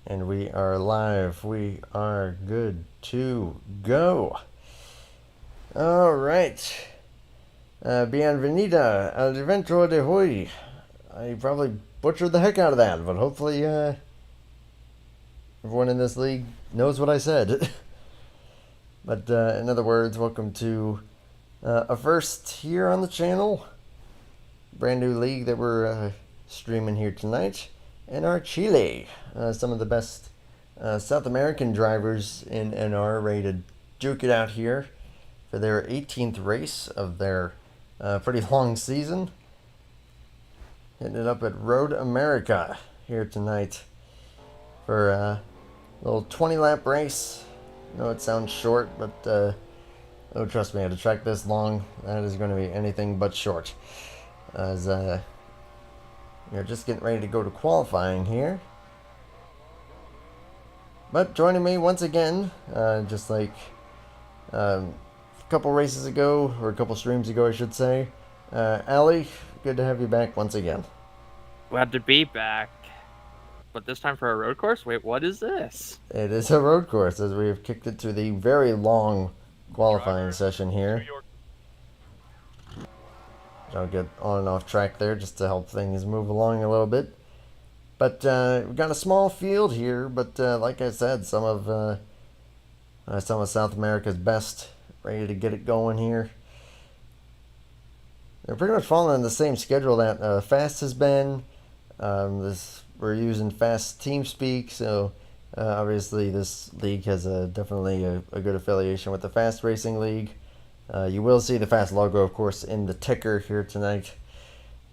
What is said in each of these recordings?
And we are live. We are good to go. All right. Bienvenida al evento de hoy. I probably butchered the heck out of that, but hopefully everyone in this league knows what I said. But in other words, welcome to a first here on the channel. Brand new league that we're streaming here tonight. NRChile. Some of the best South American drivers in NR ready to duke it out here for their 18th race of their pretty long season. Hitting it up at Road America here tonight for a little 20 lap race. I know it sounds short, but oh, trust me, at a track this long, that is going to be anything but short. As we're just getting ready to go to qualifying here. But joining me once again, just like a couple races ago, or a couple streams ago, I should say. Allie, good to have you back once again. Glad to be back. But this time for a road course? Wait, what is this? It is a road course as we have kicked it to the very long qualifying session here. I'll get on and off track there just to help things move along a little bit. But we've got a small field here, but like I said, some of South America's best ready to get it going here. They're pretty much following the same schedule that Fast has been. We're using Fast TeamSpeak, so obviously this league has definitely a good affiliation with the Fast Racing League. You will see the Fast logo, of course, in the ticker here tonight.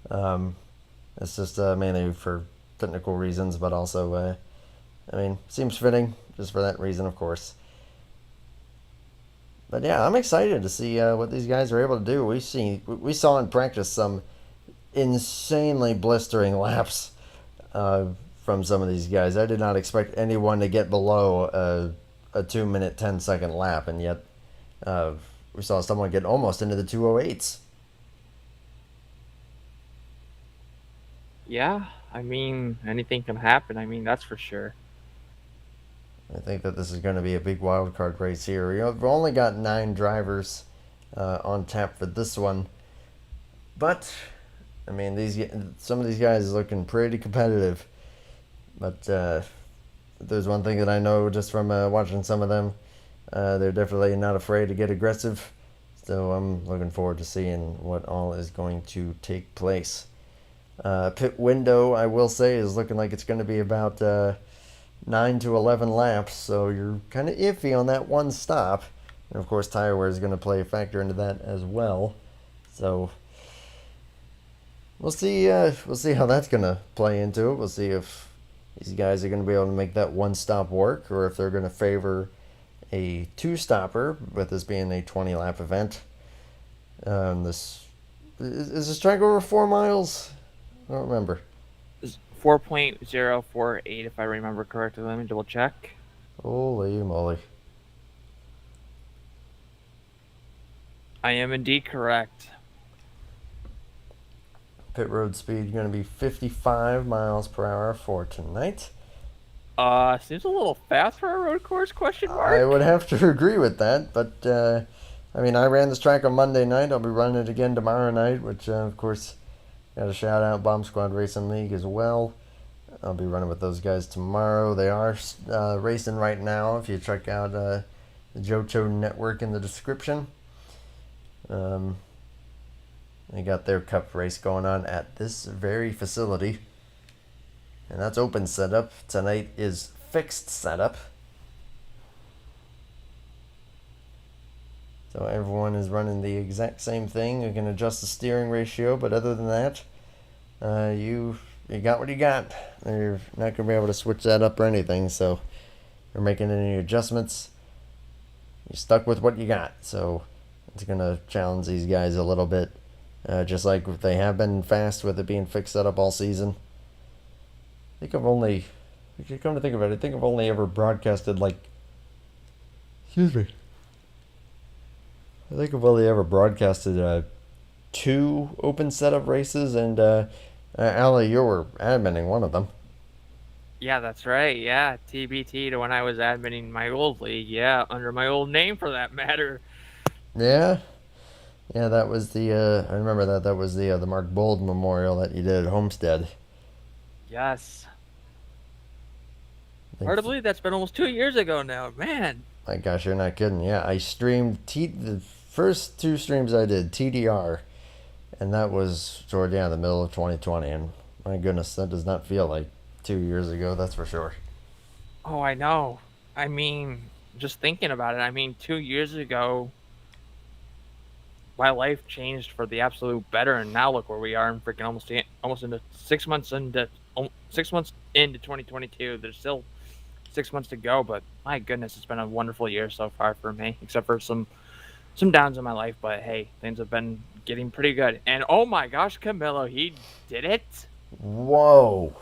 It's just mainly for technical reasons, but also, seems fitting just for that reason, of course. But yeah, I'm excited to see what these guys are able to do. We saw in practice some insanely blistering laps from some of these guys. I did not expect anyone to get below a 2-minute 10-second lap, and yet we saw someone get almost into the 2:08s. Yeah, anything can happen. That's for sure. I think that this is going to be a big wild card race here. We've only got 9 drivers on tap for this one, but some of these guys are looking pretty competitive. But there's one thing that I know just from watching some of them. They're definitely not afraid to get aggressive. So I'm looking forward to seeing what all is going to take place. Pit window, I will say, is looking like it's going to be about 9 to 11 laps. So you're kind of iffy on that one stop. And of course, tire wear is going to play a factor into that as well. So we'll see how that's going to play into it. We'll see if these guys are going to be able to make that one stop work, or if they're going to favor a 2-stopper, with this being a 20-lap event. Is this track over 4 miles? I don't remember. It's 4.048 if I remember correctly. Let me double check. Holy moly. I am indeed correct. Pit road speed going to be 55 miles per hour for tonight. Seems a little fast for a road course, question mark? I would have to agree with that, but I ran this track on Monday night. I'll be running it again tomorrow night, which of course, got to shout out Bomb Squad Racing League as well. I'll be running with those guys tomorrow. They are racing right now. If you check out the JoCho Network in the description, they got their cup race going on at this very facility. And that's open setup. Tonight is fixed setup. So everyone is running the exact same thing. You can adjust the steering ratio, but other than that, you got what you got. You're not going to be able to switch that up or anything. So if you're making any adjustments, you're stuck with what you got. So it's going to challenge these guys a little bit. Just like they have been fast with it being fixed setup all season. I think I've only, if you come to think of it, I think I've only ever broadcasted excuse me. I think I've only ever broadcasted 2 open setup races, and Allie, you were adminning one of them. Yeah, that's right. Yeah, TBT to when I was admitting my old league. Yeah, under my old name for that matter. Yeah, yeah, that was the. I remember that. That was the Mark Bold Memorial that you did at Homestead. Yes. I think. Hard to believe that's been almost 2 years ago now. Man. My gosh, you're not kidding. Yeah, I streamed the first two streams I did TDR, and that was toward the middle of 2020. And my goodness, that does not feel like 2 years ago. That's for sure. Oh, I know. I mean, just thinking about it, I mean, 2 years ago, my life changed for the absolute better, and now look where we are, and freaking almost into 6 months into 6 months into 2022. There's still 6 months to go, but my goodness, it's been a wonderful year so far for me, except for some downs in my life. But hey, things have been getting pretty good. And oh my gosh, Camilo, he did it. Whoa,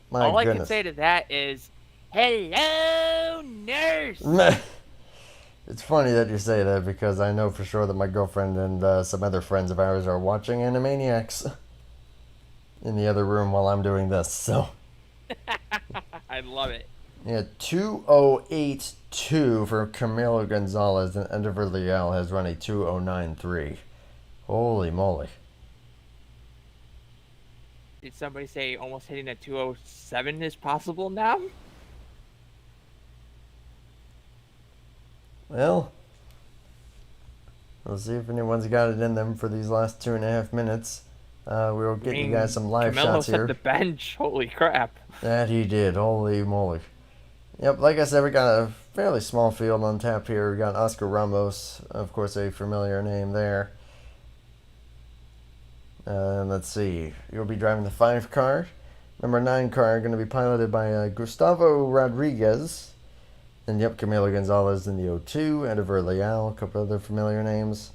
my All I can goodness. say to that is, hello, nurse. It's funny that you say that because I know for sure that my girlfriend and some other friends of ours are watching Animaniacs in the other room while I'm doing this. So, I love it. yeah, 2082 for Camilo Gonzalez, and Endeavor Leal has run a 2093. Holy moly. Did somebody say almost hitting a 207 is possible now? Well, we'll see if anyone's got it in them for these last 2.5 minutes. We'll get you guys some live Camilo shots set here. the bench. Holy crap. That he did. Holy moly. Yep, like I said, we got a fairly small field on tap here. We got Oscar Ramos, of course, a familiar name there. Let's see. You'll be driving the 5 car. Number 9 car going to be piloted by Gustavo Rodriguez. And yep, Camilo Gonzalez in the 02. Endeavor Leal, a couple other familiar names.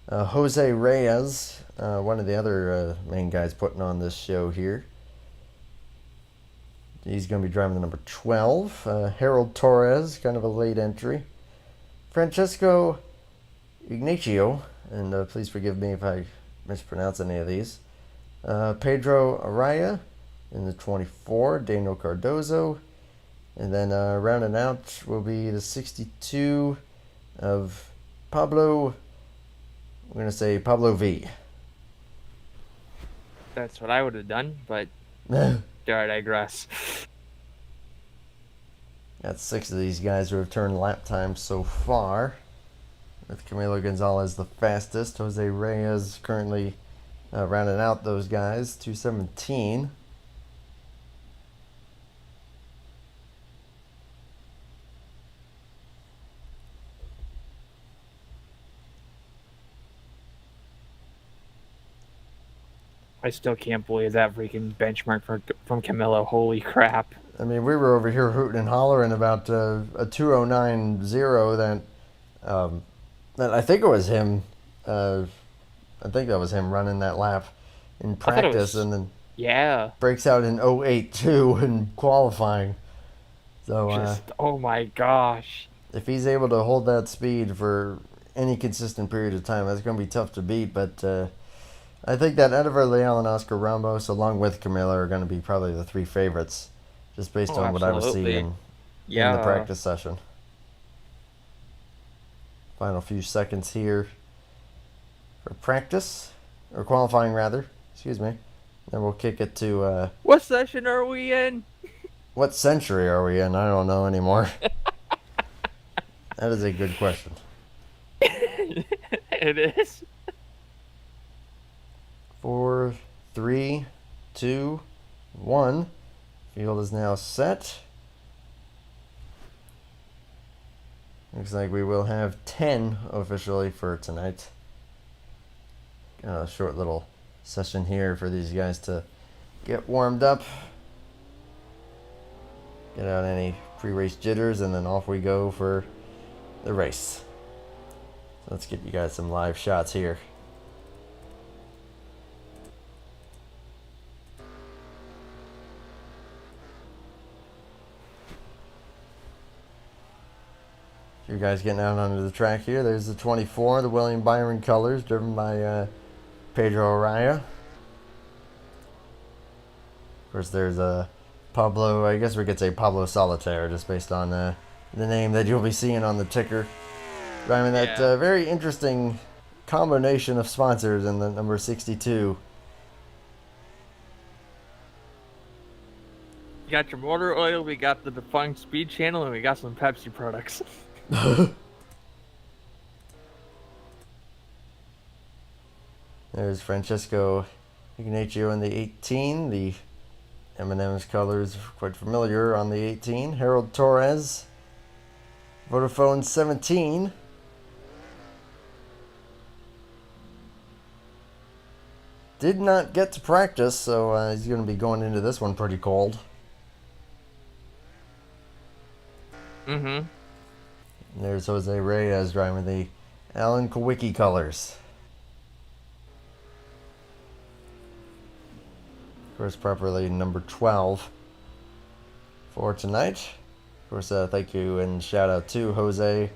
Jose Reyes, one of the other main guys putting on this show here. He's going to be driving the number 12. Harold Torres, kind of a late entry. Francesco Ignacio, and please forgive me if I mispronounce any of these. Pedro Araya in the 24. Daniel Cardozo. And then rounding out will be the 62 of Pablo. I'm going to say Pablo V. That's what I would have done, but dare I digress. Got 6 of these guys who have turned lap times so far. With Camilo Gonzalez the fastest. Jose Reyes currently rounding out those guys. 217. I still can't believe that freaking benchmark from Camilo. Holy crap. I mean, we were over here hooting and hollering about a 2090 that I think it was him. I think that was him running that lap in practice, and then yeah. breaks out in 082 in qualifying. So oh my gosh. if he's able to hold that speed for any consistent period of time, that's going to be tough to beat. But I think that Endeavor Leal and Oscar Ramos, along with Camilo, are going to be probably the 3 favorites, just based on what I was seeing in the practice session. Final few seconds here for practice, or qualifying rather, excuse me. Then we'll kick it to... what session are we in? What century are we in? I don't know anymore. That is a good question. It is. 4, 3, 2, 1. Field is now set. Looks like we will have 10 officially for tonight. Got a short little session here for these guys to get warmed up. Get out any pre-race jitters, and then off we go for the race. So let's get you guys some live shots here. You guys getting out onto the track here. There's the 24, the William Byron colors, driven by Pedro Araya. Of course, there's Pablo, I guess we could say Pablo Solitaire, just based on the name that you'll be seeing on the ticker. Driving that very interesting combination of sponsors in the number 62. You got your motor oil, we got the defunct Speed Channel, and we got some Pepsi products. There's Francesco Ignacio in the 18. The M&M's colors are quite familiar on the 18. Harold Torres, Vodafone 17. Did not get to practice, so he's going to be going into this one pretty cold. Mm-hmm. There's Jose Reyes driving the Alan Kowicki colors. Of course, properly number 12 for tonight. Of course, thank you and shout out to Jose,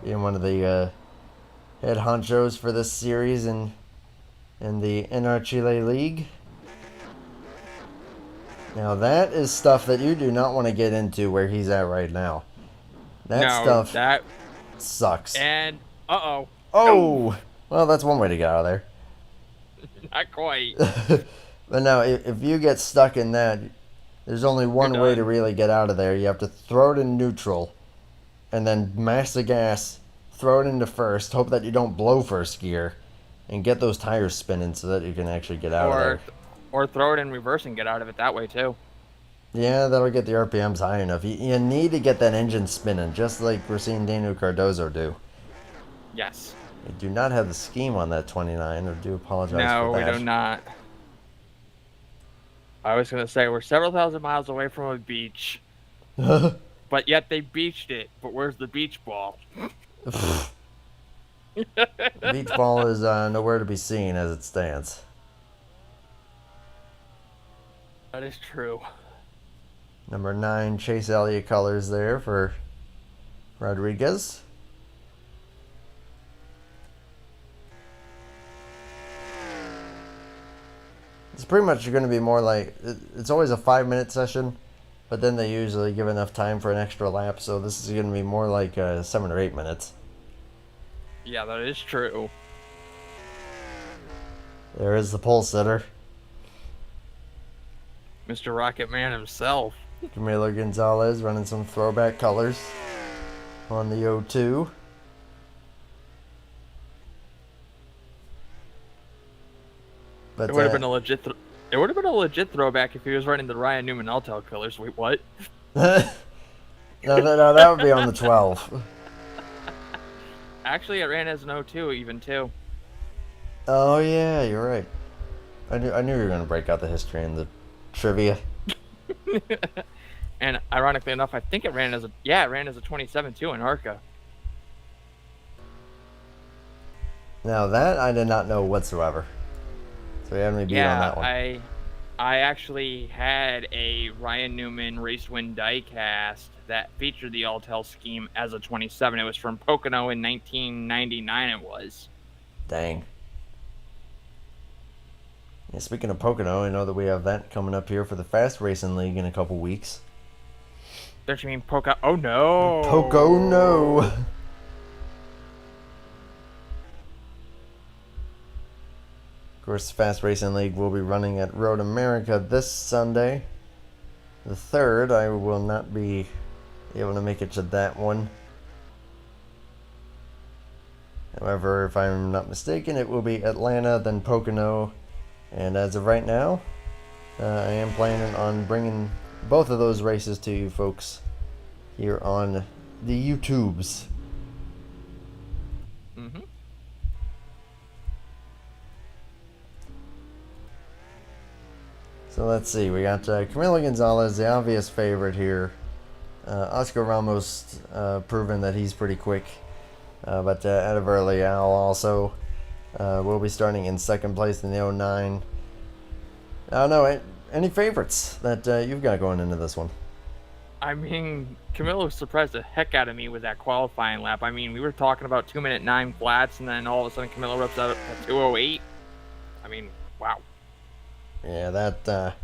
being one of the head honchos for this series in the NRChile League. Now that is stuff that you do not want to get into where he's at right now. That sucks. And oh, well, that's one way to get out of there. Not quite. But now, if you get stuck in that, there's only one way to really get out of there. You have to throw it in neutral, and then mash the gas, throw it into first, hope that you don't blow first gear, and get those tires spinning so that you can actually get out of there. Or throw it in reverse and get out of it that way too. Yeah, that'll get the RPMs high enough. You need to get that engine spinning, just like we're seeing Daniel Cardozo do. Yes. We do not have the scheme on that 29. I do apologize for that. No, we do not. I was going to say, we're several thousand miles away from a beach. But yet they beached it. But where's the beach ball? The beach ball is nowhere to be seen as it stands. That is true. Number 9, Chase Elliott colors there for Rodriguez. It's pretty much going to be more like, it's always a 5-minute session, but then they usually give enough time for an extra lap, so this is going to be more like 7 or 8 minutes. Yeah, that is true. There is the pole sitter. Mr. Rocket Man himself. Camilo Gonzalez running some throwback colors on the 02. But It would have been a legit. It would have been a legit throwback if he was running the Ryan Newman Altel colors. Wait, what? No, that would be on the 12. Actually, it ran as an 02 even too. Oh yeah, you're right. I knew you were going to break out the history and the trivia. And ironically enough, I think it ran as a 27 too in ARCA. Now that I did not know whatsoever. So you had me beat on that one. I actually had a Ryan Newman race win diecast that featured the Altel scheme as a 27. It was from Pocono in 1999. It was. Dang. Yeah, speaking of Pocono, I know that we have that coming up here for the Fast Racing League in a couple weeks. Don't you mean Poco? Oh no! Pocono! Of course, the Fast Racing League will be running at Road America this Sunday, the 3rd. I will not be able to make it to that one. However, if I'm not mistaken, it will be Atlanta, then Pocono. And as of right now, I am planning on bringing both of those races to you folks here on the YouTubes. Mm-hmm. So let's see, we got Camilo Gonzalez, the obvious favorite here. Oscar Ramos proven that he's pretty quick. But Edeverly Al also will be starting in 2nd place in the 09. I don't know, any favorites that you've got going into this one? I mean, Camilo surprised the heck out of me with that qualifying lap. I mean, we were talking about 2-minute 9 flats, and then all of a sudden Camilo rips out at 2:08. I mean, wow. Yeah, that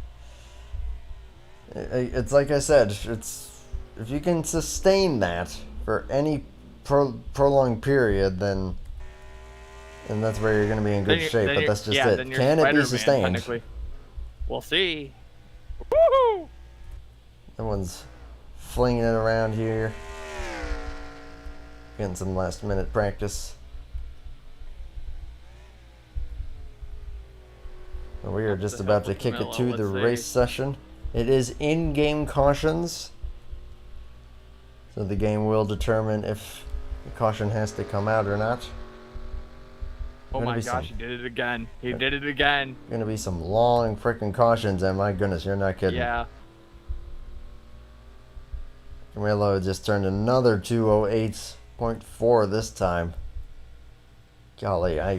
It's like I said, it's if you can sustain that for any prolonged period, then and that's where you're going to be in good shape. But that's just then it. you're Can it be Spider-Man sustained? technically. We'll see. Woohoo! That one's flinging it around here, getting some last-minute practice. We are just about to kick it to the race session. It is in-game cautions, so the game will determine if the caution has to come out or not. Oh my gosh, he did it again. He did it again. Gonna be some long freaking cautions, and my goodness, you're not kidding. Yeah. Camilo just turned another 208.4 this time. Golly, I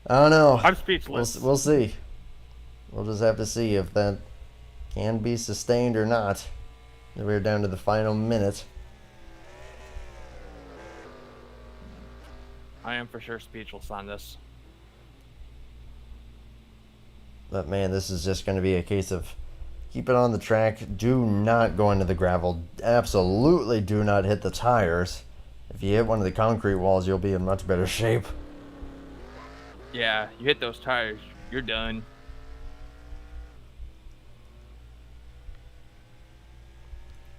don't know. I'm speechless. We'll see. We'll just have to see if that can be sustained or not. We're down to the final minute. I am for sure speechless on this. But man, this is just going to be a case of keep it on the track. Do not go into the gravel. Absolutely do not hit the tires. If you hit one of the concrete walls, you'll be in much better shape. Yeah, you hit those tires, you're done.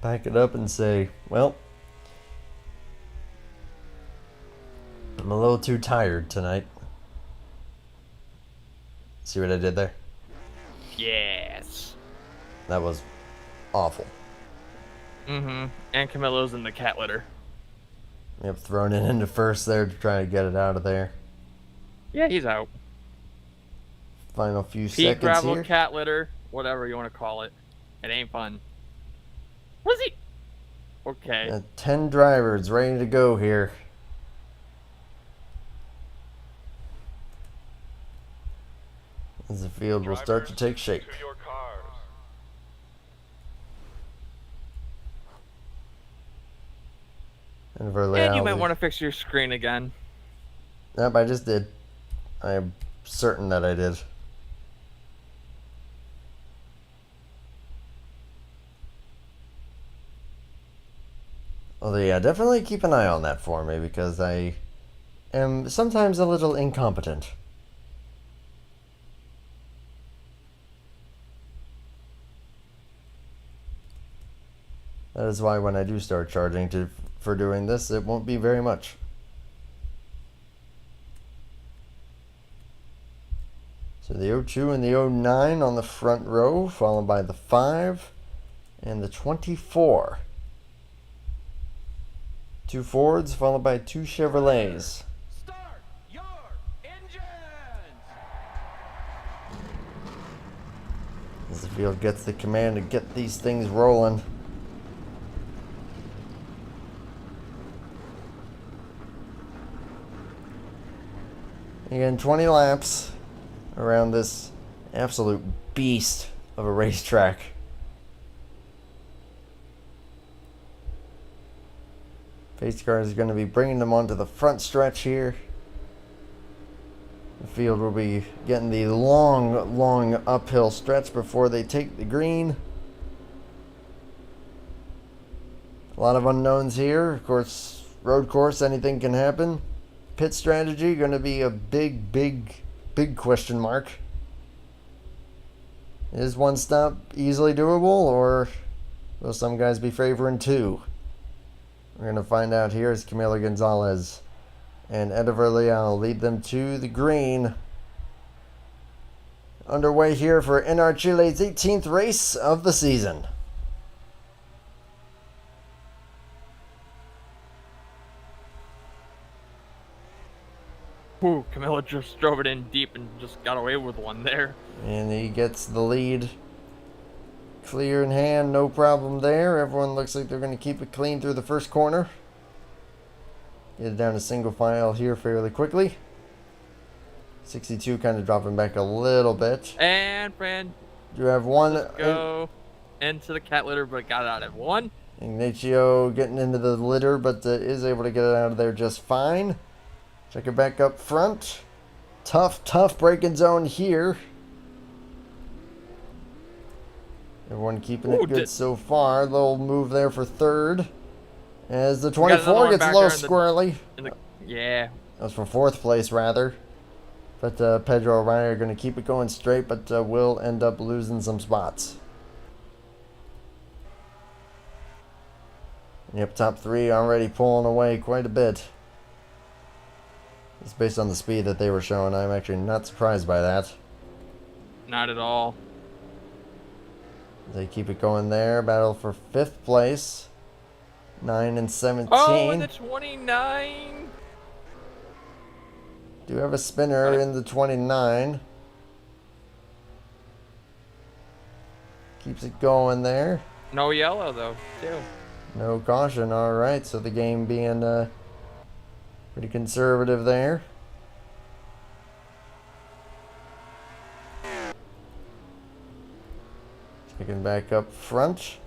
Pack it up and say, well, I'm a little too tired tonight. See what I did there? Yes. That was awful. Mm-hmm. And Camilo's in the cat litter. Yep, thrown it into first there to try to get it out of there. Yeah, he's out. Final few Pea seconds gravel, here. cat litter, whatever you want to call it. It ain't fun. Was he? Okay. 10 drivers ready to go here. As the field will start to take shape. To your cars. And you might want to fix your screen again. Yep, I just did. I am certain that I did. Although, yeah, definitely keep an eye on that for me because I am sometimes a little incompetent. That is why when I do start charging for doing this, it won't be very much. So the 02 and the 09 on the front row, followed by the 5 and the 24. 2 Fords, followed by 2 Chevrolets. Start your engines! As the field gets the command to get these things rolling. Again, 20 laps around this absolute beast of a racetrack. Pace car is going to be bringing them onto the front stretch here. The field will be getting the long uphill stretch before they take the green. A lot of unknowns here. Of course, road course, anything can happen. Pit strategy going to be a big question mark. Is one stop easily doable, or will some guys be favoring 2? We're going to find out here as Camilo Gonzalez and Ediver Leal lead them to the green. Underway here for NRChile's 18th race of the season. Ooh, Camilo just drove it in deep and just got away with one there. And he gets the lead clear in hand, no problem there. Everyone looks like they're going to keep it clean through the first corner. Get it down to single file here fairly quickly. 62 kind of dropping back a little bit. And friend, You have one. go into the cat litter, but got out at 1. Ignacio getting into the litter, but is able to get it out of there just fine. Check it back up front. Tough braking zone here. Everyone keeping Ooh, it good so far. Little move there for third. As the we got another 24 one gets a back little there squirrely. yeah. That was for fourth place, rather. But Pedro and Ryan are going to keep it going straight, but will end up losing some spots. Yep, top three already pulling away quite a bit. It's based on the speed that they were showing. I'm actually not surprised by that. Not at all. They keep it going there. Battle for fifth place. 9 and 17. Oh, and the 29. Do have a spinner in the 29. Keeps it going there. No yellow, though, too. No caution. All right, so the game being pretty conservative there. Checking back up front.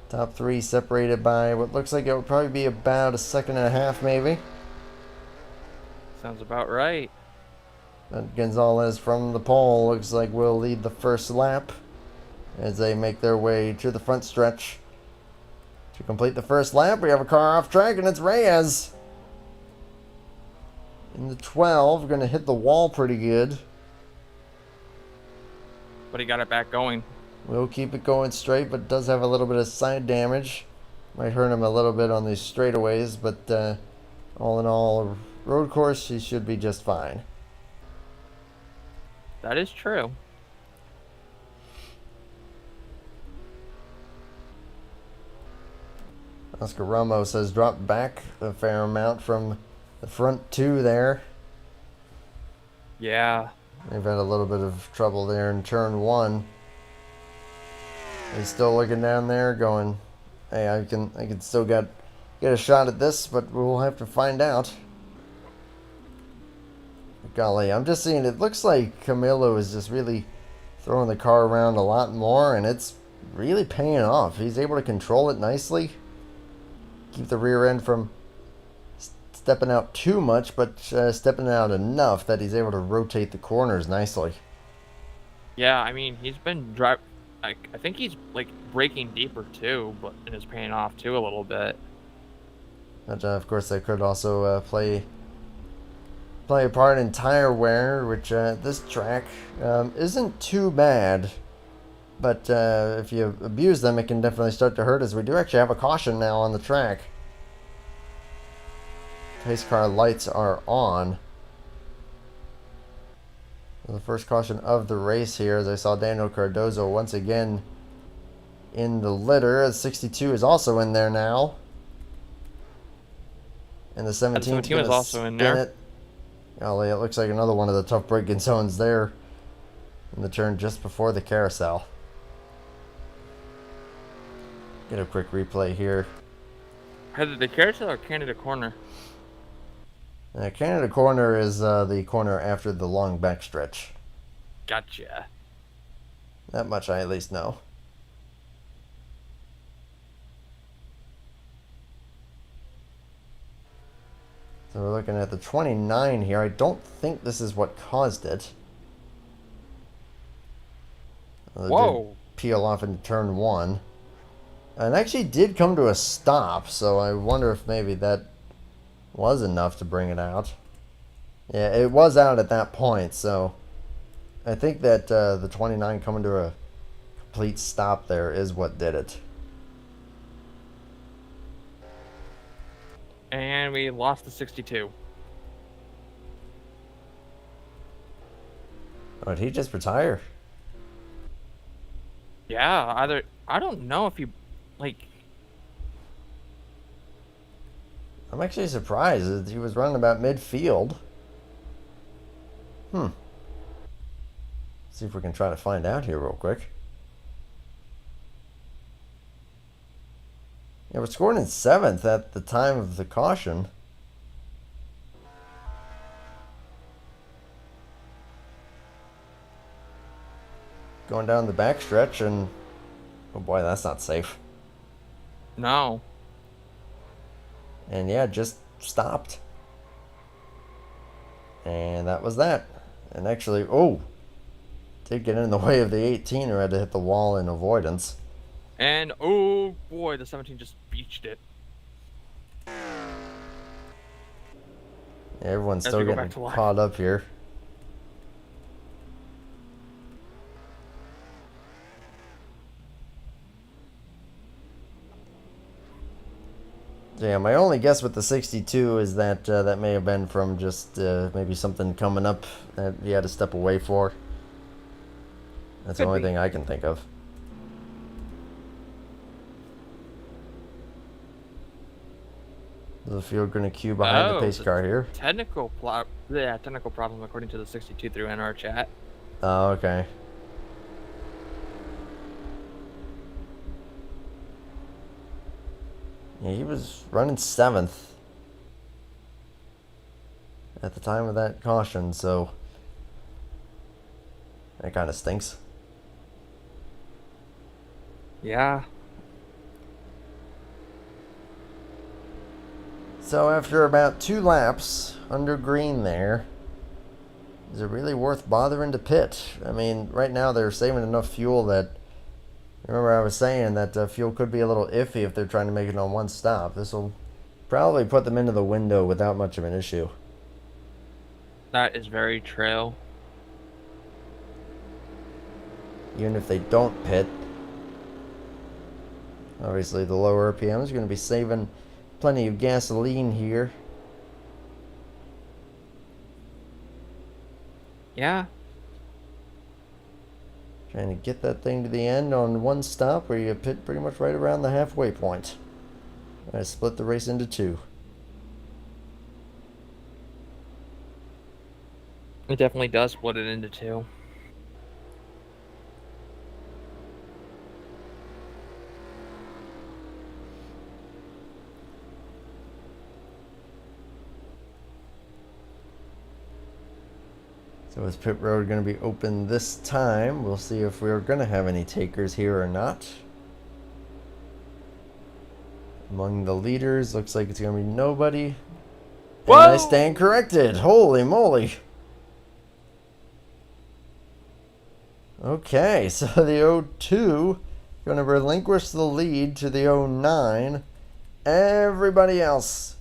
Top three separated by what looks like it would probably be about a second and a half, maybe. Sounds about right. But Gonzalez from the pole looks like will lead the first lap as they make their way to the front stretch. To complete the first lap, we have a car off track, and it's Reyes. In the 12, going to hit the wall pretty good. But he got it back going. Will keep it going straight, but does have a little bit of side damage. Might hurt him a little bit on these straightaways, but all in all, road course, he should be just fine. That is true. Oscar Ramos has dropped back a fair amount from the front two there. Yeah. They've had a little bit of trouble there in turn one. He's still looking down there going, hey, I can still get a shot at this, but we'll have to find out. Golly, I'm just seeing, it looks like Camilo is just really throwing the car around a lot more, and it's really paying off. He's able to control it nicely. Keep the rear end from stepping out too much, but stepping out enough that he's able to rotate the corners nicely. Yeah, I mean, he's been driving. I think he's like braking deeper too, but and is paying off too a little bit. But of course, that could also play a part in tire wear, which this track isn't too bad. But if you abuse them, it can definitely start to hurt, as we do actually have a caution now on the track. Pace car lights are on. The first caution of the race here, as I saw Daniel Cardozo once again in the litter. As 62 is also in there now. And the 17 is also in there. It. Golly, it looks like another one of the tough braking zones there in the turn just before the carousel. Get a quick replay here. Either the carousel or Canada Corner? Canada Corner is the corner after the long backstretch. Gotcha. That much I at least know. So we're looking at the 29 here. I don't think this is what caused it. Whoa. Peel off into turn one. And actually did come to a stop, so I wonder if maybe that was enough to bring it out. Yeah, it was out at that point, so I think that the 29 coming to a complete stop there is what did it. And we lost the 62. Oh, did he just retire? Yeah, either I don't know if he like. I'm actually surprised that he was running about midfield. See if we can try to find out here real quick. Yeah, we're scoring in 7th at the time of the caution. Going down the backstretch, and oh boy, that's not safe. No. And yeah, just stopped. And that was that. And actually, oh, did get in the way of the 18 who had to hit the wall in avoidance. And, oh boy, the 17 just beached it. Yeah, everyone's As still we go getting back to live. caught up here. So yeah, my only guess with the 62 is that that may have been from just maybe something coming up that he had to step away for. That's the Could only be. thing I can think of. Is the field going to queue behind the pace it's a car here? technical problem according to the 62 through NR chat. Oh, okay. Yeah, he was running 7th at the time of that caution, so that kind of stinks. Yeah. So after about 2 laps under green there, is it really worth bothering to pit? I mean, right now they're saving enough fuel that, remember I was saying that fuel could be a little iffy if they're trying to make it on one stop. This will probably put them into the window without much of an issue. That is very true. Even if they don't pit. Obviously the lower RPM is going to be saving plenty of gasoline here. Yeah. Trying to get that thing to the end on one stop where you pit pretty much right around the halfway point. I split the race into 2. It definitely does split it into 2. So is pit road going to be open this time? We'll see if we're going to have any takers here or not. Among the leaders, looks like it's going to be nobody. Whoa! And I stand corrected. Holy moly. Okay, so the 02 going to relinquish the lead to the 09. Everybody else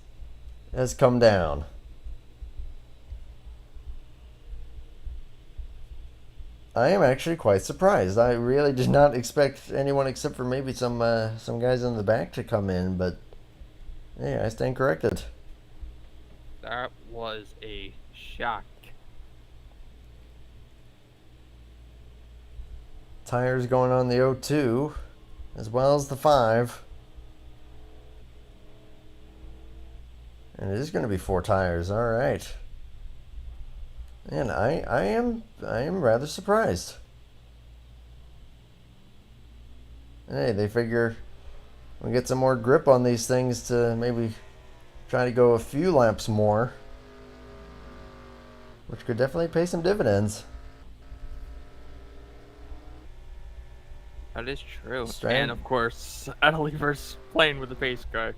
has come down. I am actually quite surprised. I really did not expect anyone except for maybe some guys in the back to come in, but yeah, I stand corrected. That was a shock. Tires going on the 02 as well as the 5. And it is going to be 4 tires. All right. And I am rather surprised. Hey, they figure we get some more grip on these things to maybe try to go a few laps more, which could definitely pay some dividends. That is true. Strand- And of course, Adeliver's playing with the pace car.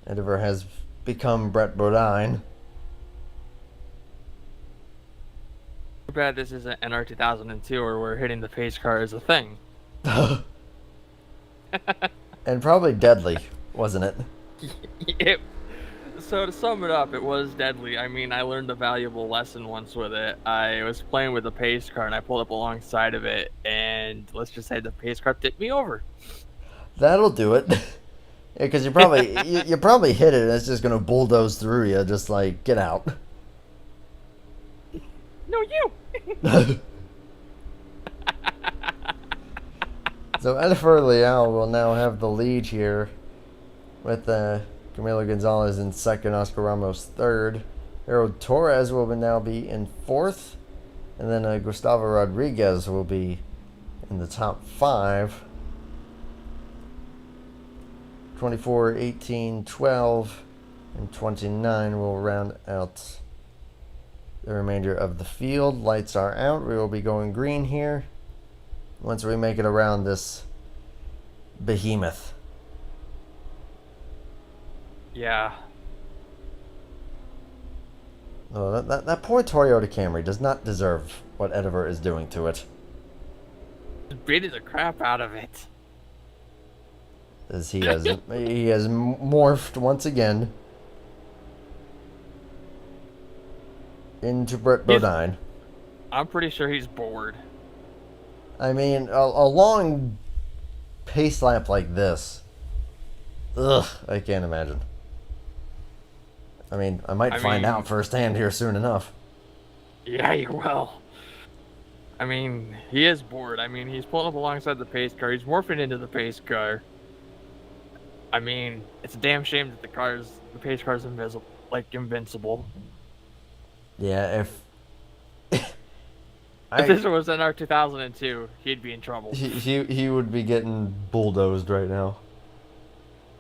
Ediver has become Brett Bodine. Too bad this isn't NR 2002 where we're hitting the pace car as a thing. And probably deadly, wasn't it? So to sum it up, it was deadly. I mean, I learned a valuable lesson once with it. I was playing with the pace car and I pulled up alongside of it, and let's just say the pace car tipped me over. That'll do it. Because you probably you probably hit it and it's just gonna bulldoze through you, just like get out. No, you. So Edifer Leal will now have the lead here, with Camilo Gonzalez in second, Oscar Ramos third. Harold Torres will now be in fourth, and then Gustavo Rodriguez will be in the top 5. 24, 18, 12, and 29 will round out the remainder of the field. Lights are out. We will be going green here once we make it around this behemoth. Yeah. Oh, that poor Toyota Camry does not deserve what Ediver is doing to it. Just beating the crap out of it. As he has morphed once again into Brett Bodine. I'm pretty sure he's bored. I mean, a long pace lap like this. Ugh, I can't imagine. I mean, I might find out firsthand here soon enough. Yeah, you will. I mean, he is bored. I mean, he's pulling up alongside the pace car. He's morphing into the pace car. I mean, it's a damn shame that the pace car's invincible. Yeah, if If this was NR 2002, he'd be in trouble. he would be getting bulldozed right now.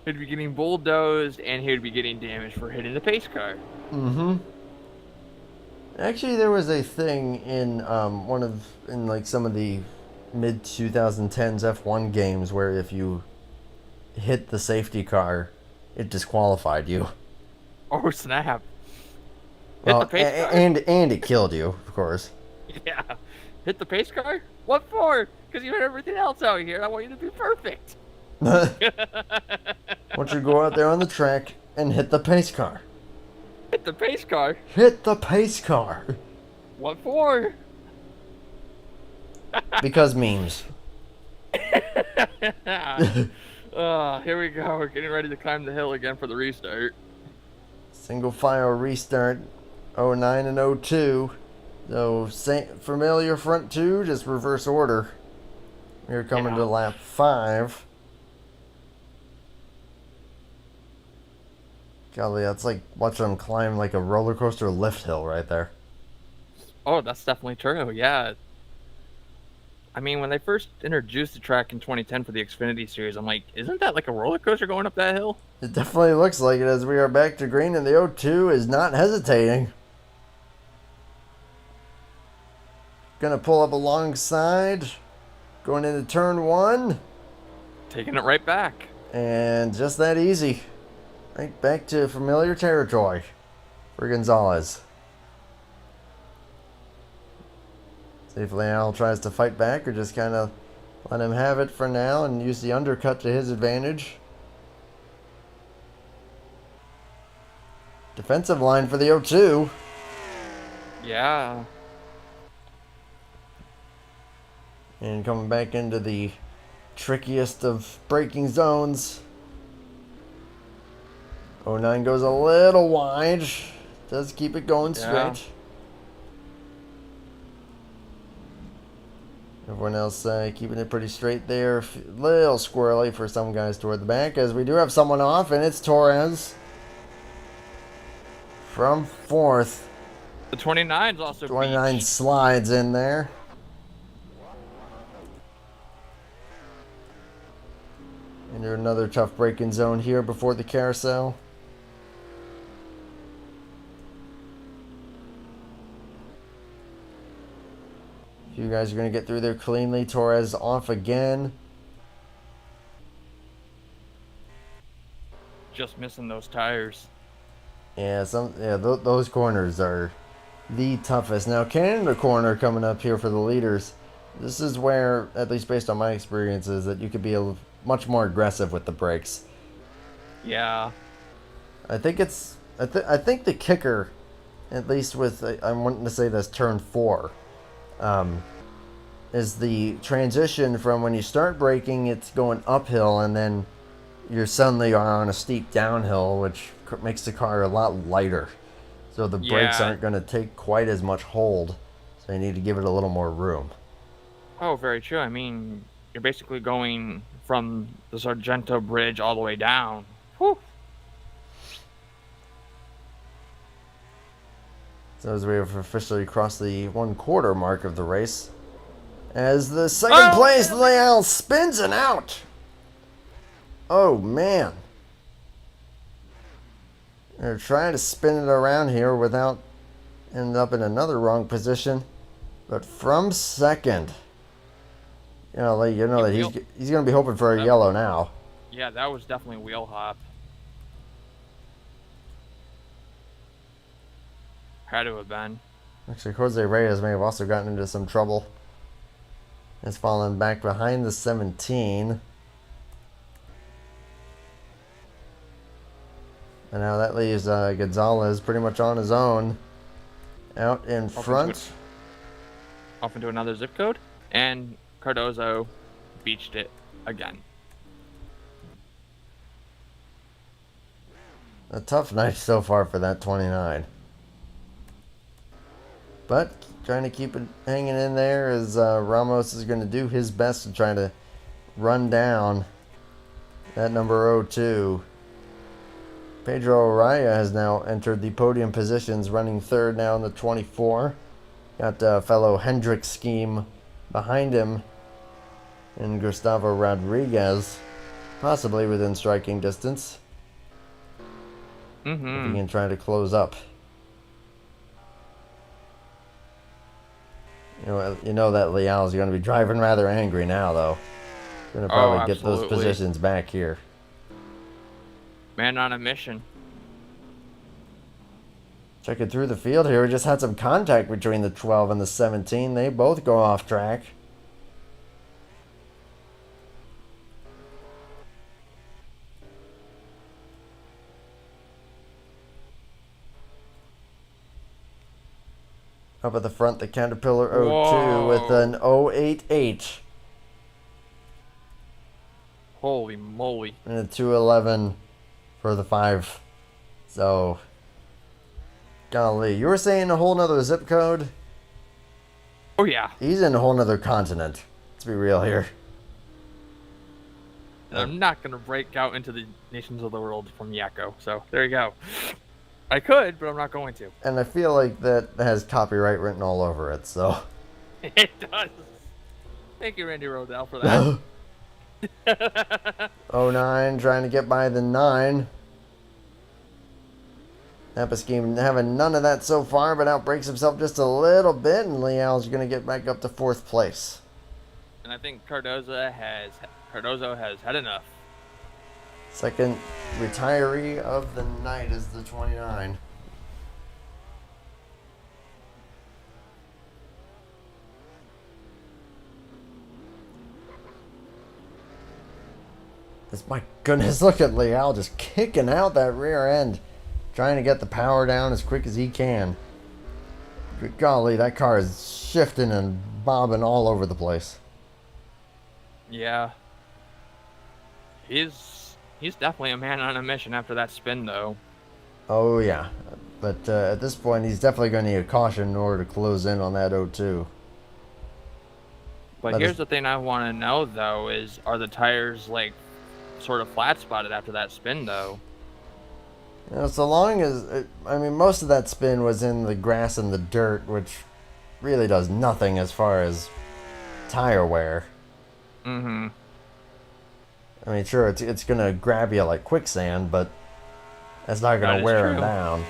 He'd be getting bulldozed, and he would be getting damaged for hitting the pace car. Mm-hmm. Actually, there was a thing in some of the mid 2010s F1 games where if you hit the safety car, it disqualified you. Oh snap! Well, Hit the pace car, and it killed you, of course. Yeah, hit the pace car. What for? Because you hit everything else out here. I want you to be perfect. Why don't you go out there on the track and hit the pace car? Hit the pace car. Hit the pace car. What for? Because memes. Here we go. We're getting ready to climb the hill again for the restart. Single file restart. 09 and 02. So familiar front two, just reverse order. We're coming to lap 5. Golly, that's like watching them climb like a roller coaster lift hill right there. Oh, that's definitely true. Yeah. I mean, when they first introduced the track in 2010 for the Xfinity Series, I'm like, isn't that like a roller coaster going up that hill? It definitely looks like it as we are back to green, and the 02 is not hesitating. Gonna pull up alongside, going into turn 1. Taking it right back. And just that easy. Right back to familiar territory for Gonzalez. See if Leal tries to fight back or just kind of let him have it for now and use the undercut to his advantage. Defensive line for the 0-2. Yeah. And coming back into the trickiest of braking zones. 09 goes a little wide. Does keep it going straight. Everyone else keeping it pretty straight there. Little squirrely for some guys toward the back, as we do have someone off, and it's Torres from 4th. The 29's also 29 beach. slides in there. Into another tough braking zone here before the carousel. You guys are going to get through there cleanly. Torres off again. Just missing those tires. Yeah, those corners are the toughest. Now, Canada corner coming up here for the leaders. This is where, at least based on my experiences, that you could be much more aggressive with the brakes. Yeah. I think I think the kicker, at least with I'm wanting to say this turn 4. Is the transition from when you start braking, it's going uphill, and then you suddenly are on a steep downhill, which makes the car a lot lighter. So the brakes aren't going to take quite as much hold, so you need to give it a little more room. Oh, very true. I mean, you're basically going from the Sargento Bridge all the way down. Whew. So as we have officially crossed the 1/4 mark of the race, as the second place Leal spins and out. Oh man, they're trying to spin it around here without ending up in another wrong position. But from second, you know that he's going to be hoping for a yellow now. Yeah, that was definitely a wheel hop. Had to have been. Actually, Jose Reyes may have also gotten into some trouble. Has fallen back behind the 17. And now that leaves Gonzalez pretty much on his own. Out in front. Off into another zip code. And Cardozo beached it again. A tough night so far for that 29. But trying to keep it hanging in there as Ramos is going to do his best to try to run down that number 02. Pedro Araya has now entered the podium positions, running third now in the 24. Got fellow Hendrick scheme behind him, and Gustavo Rodriguez, possibly within striking distance. If he can try to close up. You know that Leal is going to be driving rather angry now, though. Going to probably get those positions back here. Man on a mission. Checking through the field here, we just had some contact between the 12 and the 17. They both go off track. Up at the front, the Caterpillar 02 Whoa. with an 088. Holy moly. And a 211 for the 5. So, golly. You were saying a whole nother zip code? Oh, yeah. He's in a whole nother continent. Let's be real here. And I'm not going to break out into the nations of the world from Yakko. So, there you go. I could, but I'm not going to. And I feel like that has copyright written all over it, so. It does. Thank you, Randy Rodell, for that. 09 trying to get by the 9. Napa Scheme having none of that so far, but outbreaks himself just a little bit, and Leal's going to get back up to 4th place. And I think Cardozo has had enough. Second retiree of the night is the 29. My goodness, look at Leal just kicking out that rear end. Trying to get the power down as quick as he can. Good golly, that car is shifting and bobbing all over the place. Yeah. He's definitely a man on a mission after that spin, though. Oh, yeah. But at this point, he's definitely going to need a caution in order to close in on that 0-2. But here's the thing I want to know, though, is are the tires, like, sort of flat spotted after that spin, though? So long as, most of that spin was in the grass and the dirt, which really does nothing as far as tire wear. Mm-hmm. Sure, it's going to grab you like quicksand, but that's not going to wear him down.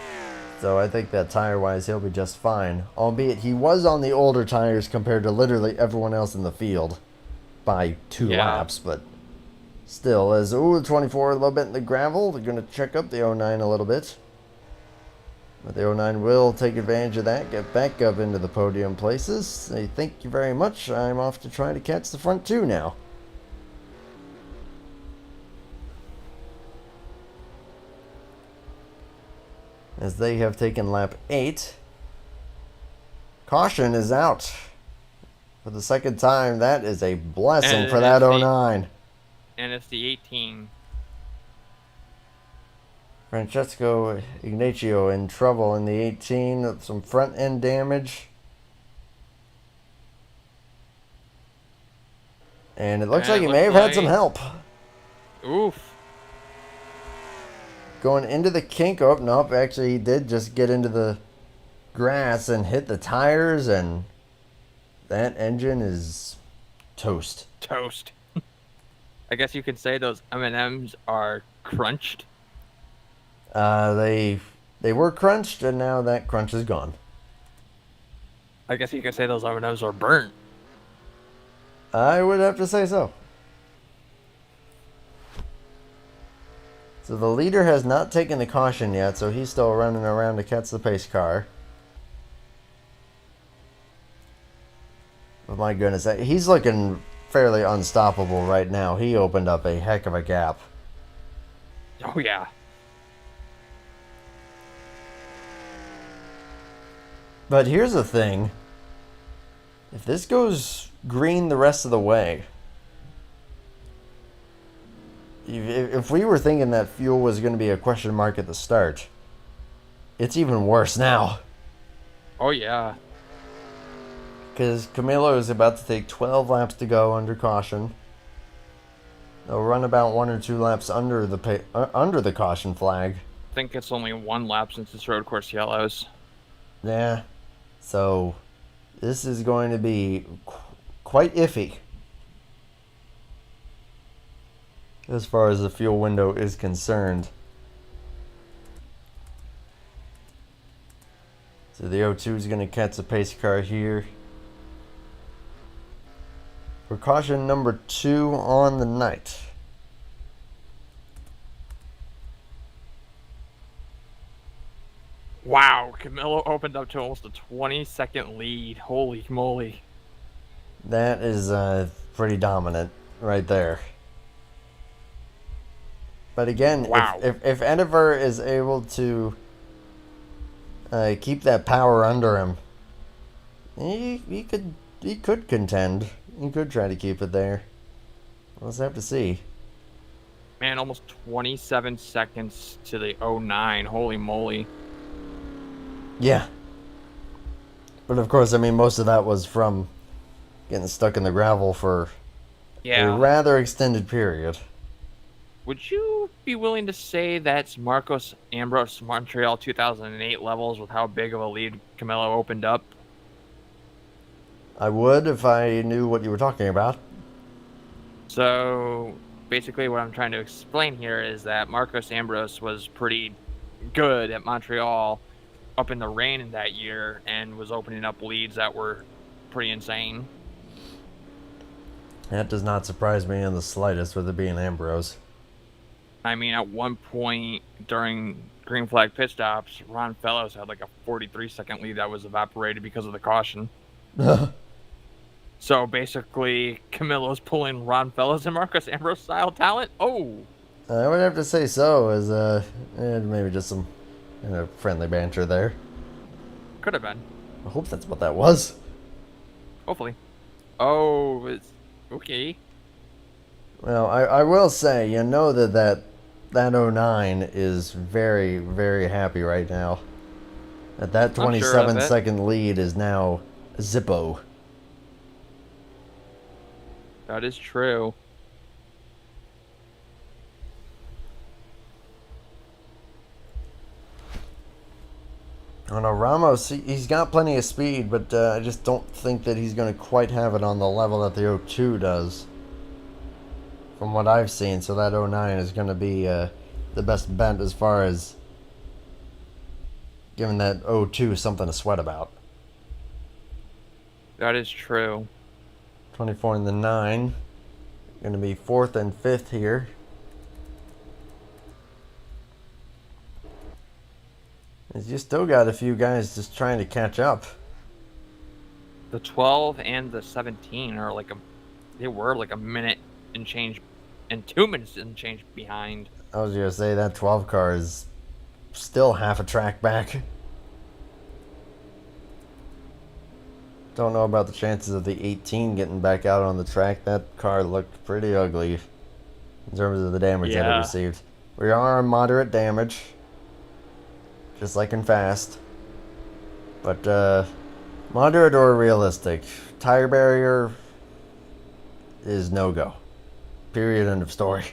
So I think that tire-wise, he'll be just fine. Albeit, he was on the older tires compared to literally everyone else in the field by 2 laps, but still, as the 24 a little bit in the gravel, they're going to check up the 09 a little bit. But the 09 will take advantage of that, get back up into the podium places. Say, thank you very much, I'm off to try to catch the front 2 now. As they have taken lap 8. Caution is out. For the second time, that is a blessing for that 09. And it's the 18. Francesco Ignacio in trouble in the 18. Some front end damage. And it looks like he may have had some help. Oof. Going into the kink. Oh, nope. Actually, he did just get into the grass and hit the tires, and that engine is toast. Toast. I guess you could say those M&Ms are crunched. They were crunched, and now that crunch is gone. I guess you could say those M&Ms are burnt. I would have to say so. So the leader has not taken the caution yet, so he's still running around to catch the pace car. But my goodness, he's looking fairly unstoppable right now. He opened up a heck of a gap. Oh, yeah. But here's the thing. If this goes green the rest of the way, if we were thinking that fuel was going to be a question mark at the start, it's even worse now. Oh, yeah. Because Camilo is about to take 12 laps to go under caution. They'll run about 1 or 2 laps under the caution flag. I think it's only 1 lap since it's road course yellows. Yeah. So, this is going to be quite iffy as far as the fuel window is concerned. So the O2 is going to catch a pace car here. Precaution number 2 on the night. Wow, Camilo opened up to almost a 20-second lead. Holy moly. That is pretty dominant right there. But again, wow. if Endeavor is able to keep that power under him, he could contend. He could try to keep it there. We'll just have to see. Man, almost 27 seconds to the 09. Holy moly. Yeah. But of course, I mean, most of that was from getting stuck in the gravel for a rather extended period. Would you be willing to say that's Marcos Ambrose Montreal 2008 levels with how big of a lead Camilo opened up? I would if I knew what you were talking about. So, basically what I'm trying to explain here is that Marcos Ambrose was pretty good at Montreal up in the rain in that year and was opening up leads that were pretty insane. That does not surprise me in the slightest with it being Ambrose. I mean, at one point during green flag pit stops, Ron Fellows had like a 43-second lead that was evaporated because of the caution. So basically, Camilo's pulling Ron Fellows and Marcos Ambrose style talent. Oh, I would have to say so, as maybe just some friendly banter there. could have been. I hope that's what that was. Hopefully. Oh, it's okay. Well, I will say, you know that 09 is very, very happy right now. That 27-second lead is now Zippo. That is true. I know Ramos, he's got plenty of speed, but I just don't think that he's going to quite have it on the level that the 02 does. From what I've seen, so that 09 is going to be the best bet as far as giving that 02 something to sweat about. That is true. 24 in the 9. Going to be 4th and 5th here. You still got a few guys just trying to catch up. The 12 and the 17 are they were like a minute and change, and 2 minutes and change behind. I was going to say that 12 car is still half a track back. Don't know about the chances of the 18 getting back out on the track. That car looked pretty ugly in terms of the damage that it received. We are on moderate damage, just like in fast. But moderate or realistic. Tire barrier is no-go. Period, end of story.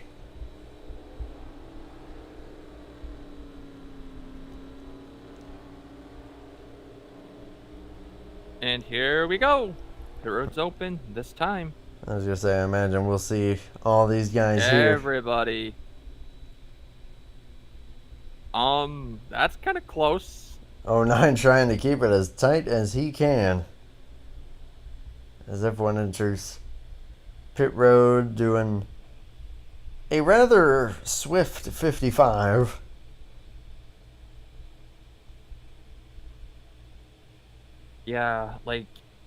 And here we go. The road's open this time. I was going to say, I imagine we'll see all these guys here. Everybody. That's kind of close. 09 trying to keep it as tight as he can. As everyone enters pit road doing a rather swift 55. Yeah,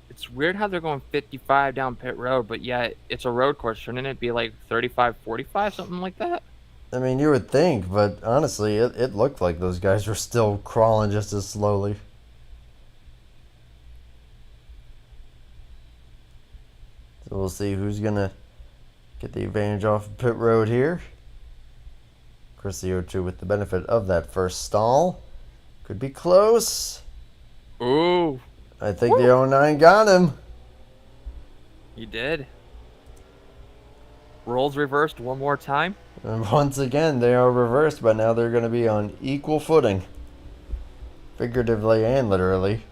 It's weird how they're going 55 down pit road, but yet it's a road course. Shouldn't it be like 35, 45, something like that? I mean, you would think, but honestly, it looked like those guys were still crawling just as slowly. So we'll see who's going to get the advantage off of pit road here. Chris the O2 with the benefit of that first stall. Could be close. Ooh, I think the 09 got him. you did. Roles reversed one more time. And once again, they are reversed, but now they're going to be on equal footing. Figuratively and literally.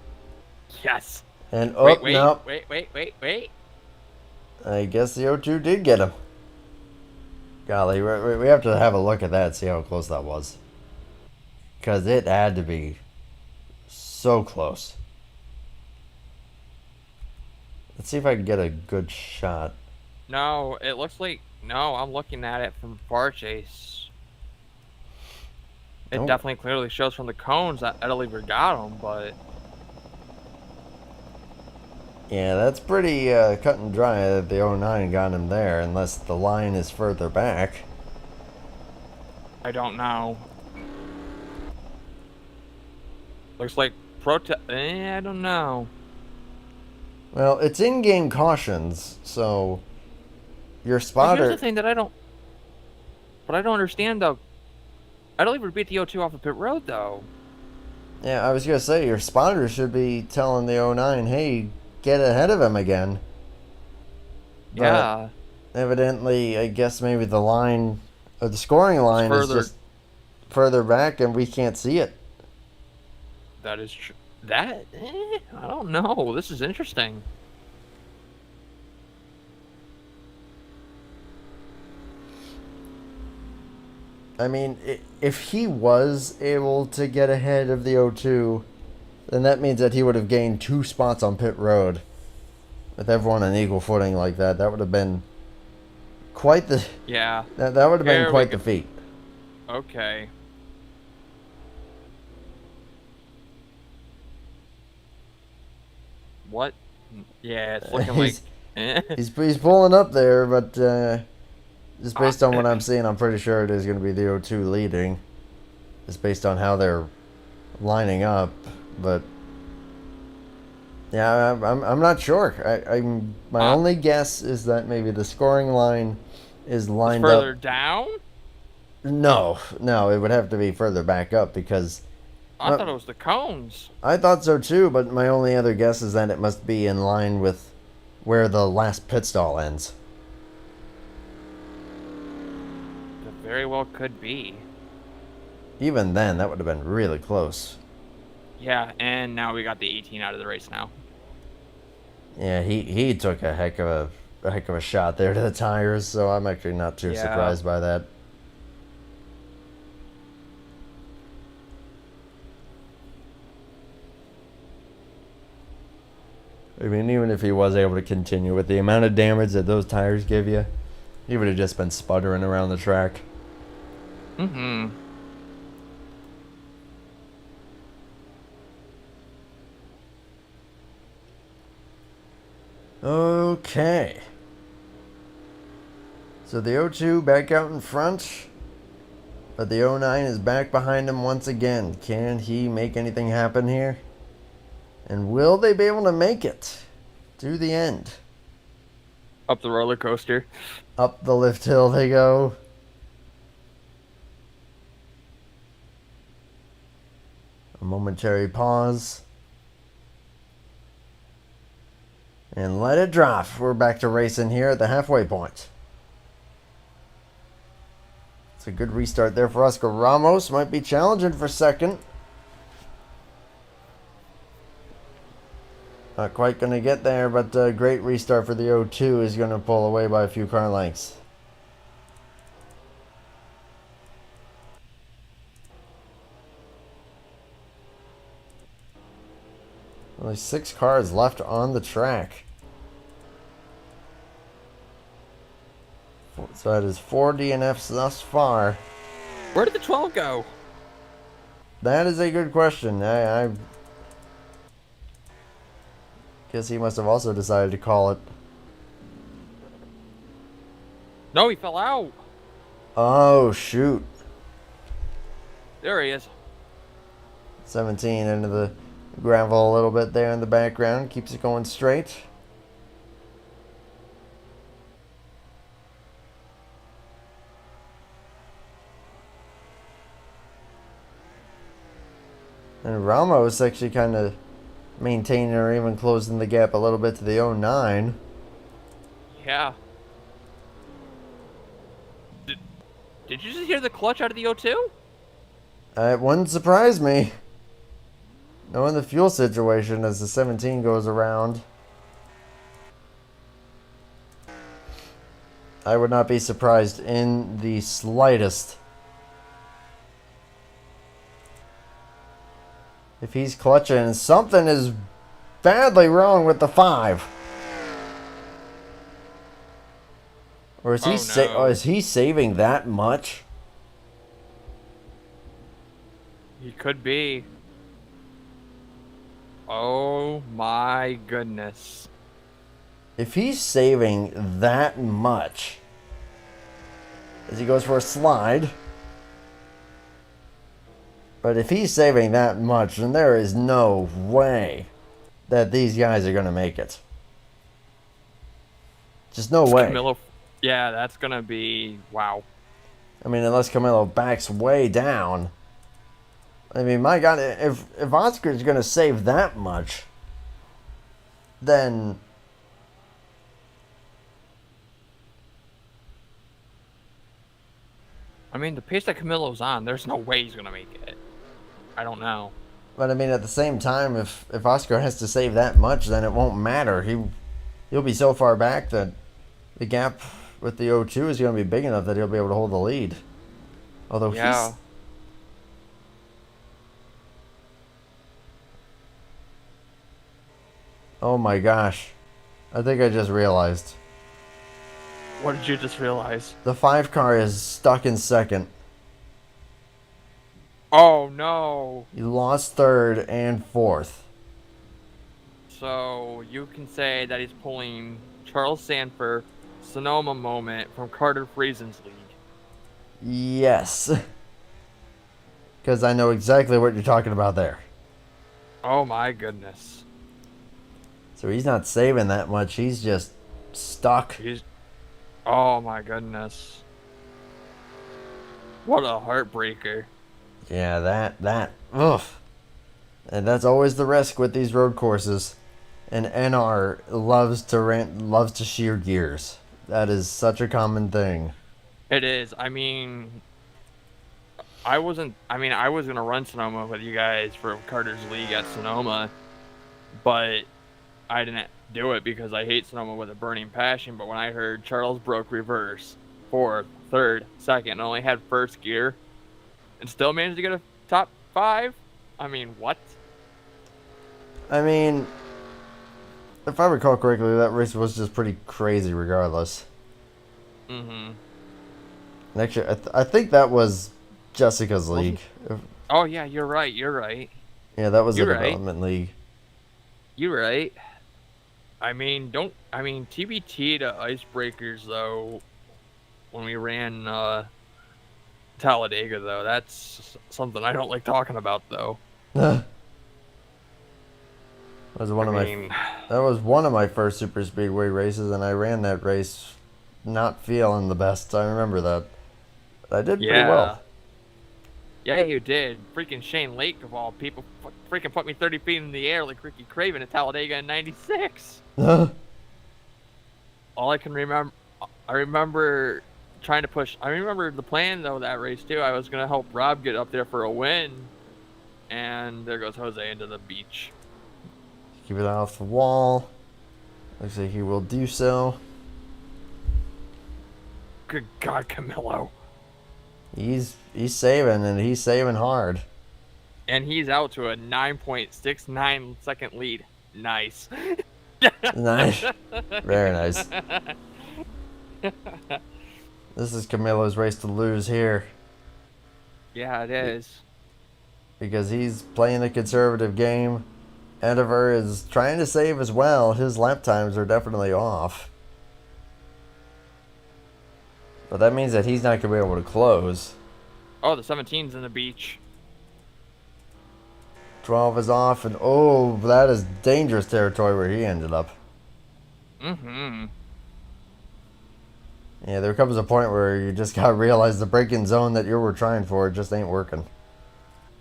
Yes. And no. Wait. I guess the O2 did get him. Golly, we have to have a look at that, see how close that was. Because it had to be so close. Let's see if I can get a good shot. No, it looks like no. I'm looking at it from far chase. It definitely clearly shows from the cones that Edelieber got him, but yeah, that's pretty cut and dry that the 09 got him there, unless the line is further back. I don't know. Looks like I don't know. Well, it's in-game cautions, so your Well, spotter. here's the thing that I don't understand though. Edelieber beat the O2 off of pit road though. Yeah, I was gonna say your spotter should be telling the 09, hey, get ahead of him again. But Yeah. evidently, I guess maybe the line, or the scoring line is just further back and we can't see it. That is true. I don't know. This is interesting. I mean, if he was able to get ahead of the O2, then that means that he would have gained 2 spots on pit road. With everyone on equal footing like that, that would have been quite the... Yeah. That would have been quite the feat. Okay. What? Yeah, it's looking like... He's pulling up there, but just based on what I'm seeing, I'm pretty sure it is going to be the O2 leading. Just based on how they're lining up, but... Yeah, I'm not sure. My only guess is that maybe the scoring line is lined up further down. No, it would have to be further back up because I thought it was the cones. I thought so too, but my only other guess is that it must be in line with where the last pit stall ends. It very well could be. Even then, that would have been really close. Yeah, and now we got the 18 out of the race now. Yeah, he took a heck of a shot there to the tires, so I'm actually not too surprised by that. I mean, even if he was able to continue with the amount of damage that those tires give you, he would have just been sputtering around the track. Mm-hmm. Okay. So the O2 back out in front, but the 09 is back behind him once again. Can he make anything happen here? And will they be able to make it to the end? Up the roller coaster. Up the lift hill they go. A momentary pause. And let it drop. We're back to racing here at the halfway point. It's a good restart there for Oscar Ramos. Might be challenging for second. Not quite going to get there, but a great restart for the O2 is going to pull away by a few car lengths. Only 6 cars left on the track. So that is 4 DNFs thus far. Where did the 12 go? That is a good question. I Guess he must have also decided to call it. No, he fell out. Oh, shoot. There he is. 17 into the gravel a little bit there in the background. Keeps it going straight. And Ramos actually kind of maintaining or even closing the gap a little bit to the 09. Yeah. Did you just hear the clutch out of the O2? It wouldn't surprise me. Knowing the fuel situation as the 17 goes around. I would not be surprised in the slightest. If he's clutching, something is badly wrong with the 5. Or is he is he saving that much? He could be. Oh my goodness. If he's saving that much as he goes for a slide. But if he's saving that much, then there is no way that these guys are going to make it. Just no way. Camilo, yeah, that's going to be, wow. I mean, unless Camilo backs way down. I mean, my God, if Oscar's going to save that much, then... I mean, the pace that Camilo's on, there's no way he's going to make it. I don't know. But I mean, at the same time, if Oscar has to save that much, then it won't matter. He'll be so far back that the gap with the O2 is going to be big enough that he'll be able to hold the lead. Although yeah. Oh my gosh. I think I just realized. What did you just realize? The 5 car is stuck in second. Oh no. He lost 3rd and 4th. So you can say that he's pulling Charles Sanford, Sonoma moment from Carter Friesen's league. Yes. Because I know exactly what you're talking about there. Oh my goodness. So he's not saving that much. He's just stuck. Oh my goodness. What a heartbreaker. Yeah, that. Ugh. And that's always the risk with these road courses. And NR loves to shear gears. That is such a common thing. It is. I mean, I was going to run Sonoma with you guys for Carter's League at Sonoma, but I didn't do it because I hate Sonoma with a burning passion. But when I heard Charles broke reverse, 4th, 3rd, 2nd, and only had 1st gear, and still managed to get a top 5, I mean, what? I mean, if I recall correctly, that race was just pretty crazy regardless. Mm-hmm. And actually, I think that was Jessica's league. Oh, yeah, you're right. Yeah, that was the You're right. development league. You're right. I mean, TBT to icebreakers, though, when we ran Talladega, though, that's something I don't like talking about, though. That was one of my first super speedway races, and I ran that race not feeling the best. I remember that. But I did pretty well. Yeah, you did. Freaking Shane Lake, of all people, freaking put me 30 feet in the air like Ricky Craven at Talladega in '96. All I can remember, I remember trying to push. I remember the plan, though, that race, too. I was going to help Rob get up there for a win. And there goes Jose into the beach. Keep it off the wall. Looks like he will do so. Good God, Camilo. He's saving, and he's saving hard. And he's out to a 9.69 second lead. Nice. Nice. Very nice. This is Camilo's race to lose here. Yeah, it is. Because he's playing a conservative game. Ediver is trying to save as well. His lap times are definitely off. But that means that he's not going to be able to close. Oh, the 17's in the beach. 12 is off, and oh, that is dangerous territory where he ended up. Mm-hmm. Yeah, there comes a point where you just gotta realize the braking zone that you were trying for just ain't working.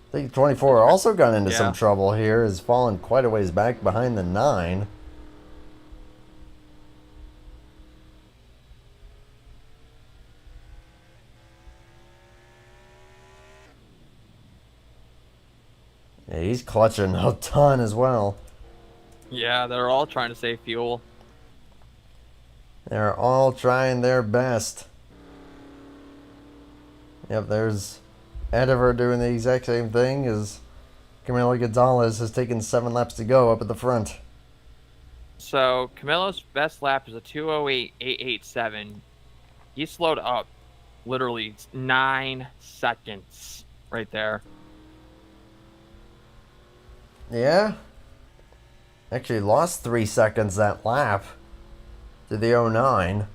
I think 24 also got into some trouble here, has fallen quite a ways back behind the 9. Yeah, he's clutching a ton as well. Yeah, they're all trying to save fuel. They're all trying their best. Yep, there's Ediver doing the exact same thing as Camilo Gonzalez has taken 7 laps to go up at the front. So Camilo's best lap is a 2:08.887. He slowed up literally 9 seconds right there. Yeah. Actually lost 3 seconds that lap to the 09.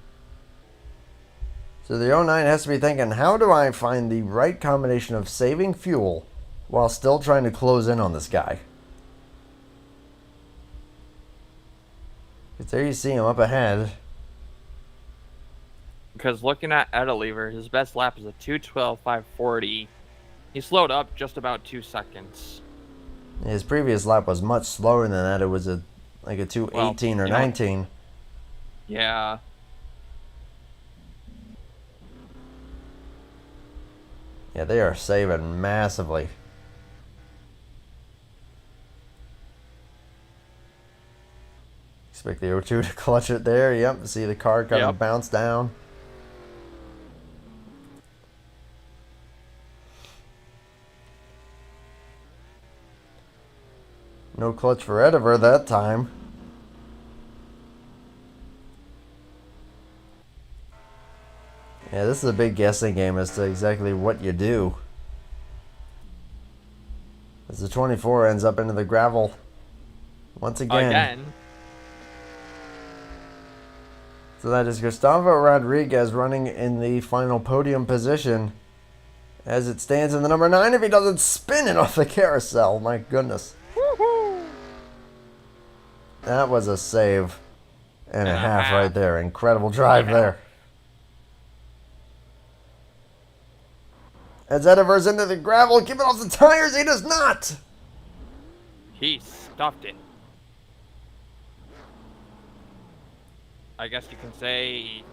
So the 09 has to be thinking, how do I find the right combination of saving fuel while still trying to close in on this guy? Because there you see him up ahead. Because looking at Edelever, his best lap is a 2:12.540. He slowed up just about 2 seconds. His previous lap was much slower than that. It was like a 2:18 or 19. Yeah. Yeah, they are saving massively. Expect the O2 to clutch it there. Yep, see the car kind of bounce down. No clutch for Ediver that time. Yeah, this is a big guessing game as to exactly what you do. As the 24 ends up into the gravel once again. So that is Gustavo Rodriguez running in the final podium position as it stands in the number 9 if he doesn't spin it off the carousel. My goodness. Woohoo! That was a save and a half right there. Incredible drive there. As Ediver's into the gravel, keeping off the tires, he does not! He stuffed it. I guess you can say,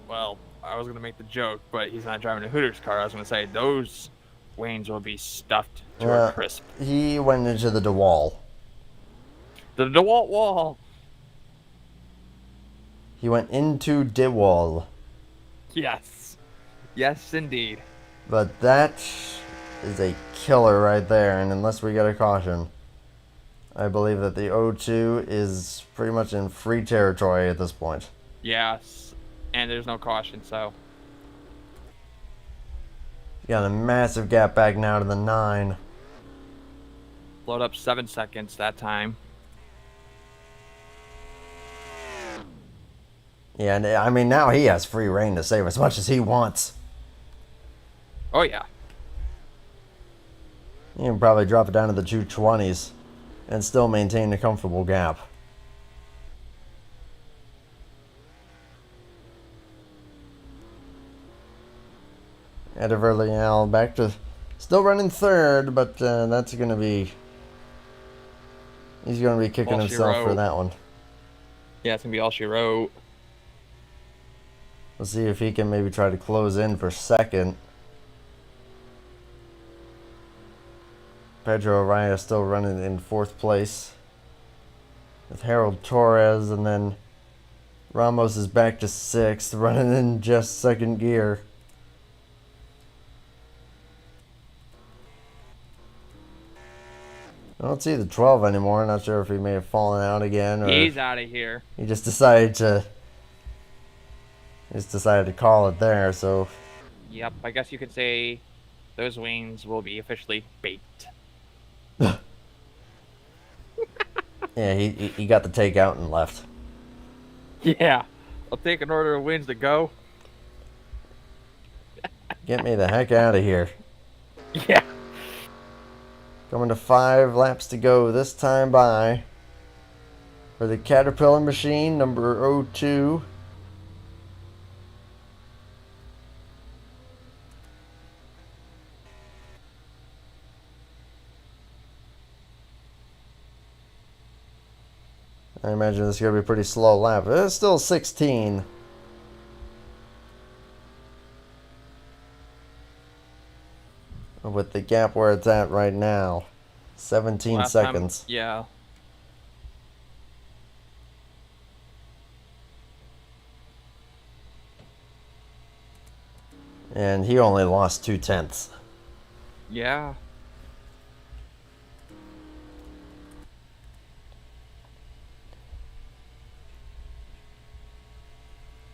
well, I was going to make the joke, but he's not driving a Hooters car. I was going to say those Waynes will be stuffed to a crisp. He went into the DeWall. The DeWalt wall. He went into DeWall. Yes. Yes, indeed. But that is a killer right there, and unless we get a caution, I believe that the O2 is pretty much in free territory at this point. Yes, and there's no caution, so. Got a massive gap back now to the 9. Load up 7 seconds that time. Yeah, and I mean, now he has free reign to save as much as he wants. Oh, yeah. You can probably drop it down to the 220s and still maintain a comfortable gap. Ediver Leal back to still running 3rd, but that's going to be... He's going to be kicking himself for that one. Yeah, it's going to be all she wrote. We'll see if he can maybe try to close in for 2nd. Pedro Araya still running in 4th place with Harold Torres, and then Ramos is back to 6th, running in just 2nd gear. I don't see the 12 anymore. Not sure if he may have fallen out again, or he's out of here. He just decided to call it there. So. Yep, I guess you could say those wings will be officially baked. Yeah, he got the takeout and left. Yeah. I'll take an order of wins to go. Get me the heck out of here. Yeah. Coming to 5 laps to go this time by for the Caterpillar machine, number 02. I imagine this is going to be a pretty slow lap. It's still 16. With the gap where it's at right now, 17 Last seconds. time, yeah. And he only lost 2/10. Yeah.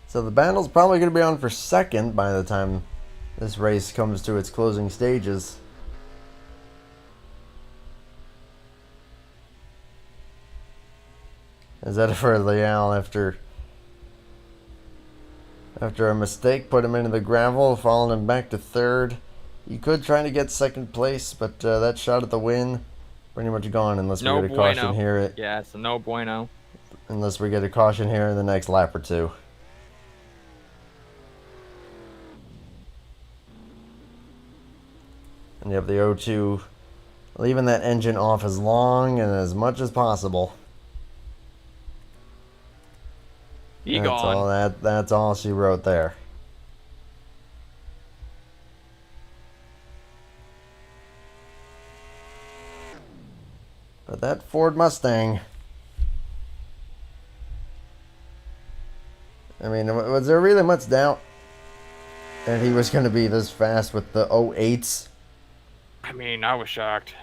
So the battle's probably going to be on for second by the time this race comes to its closing stages. Is that for Leal after a mistake put him into the gravel, falling him back to third. You could try to get second place, but that shot at the win pretty much gone unless we No get a caution bueno. here. Yeah, it's a no bueno. Unless we get a caution here in the next lap or two. And you have the O2 leaving that engine off as long and as much as possible. That's all she wrote there. But that Ford Mustang, I mean, was there really much doubt that he was going to be this fast with the 08s? I mean, I was shocked.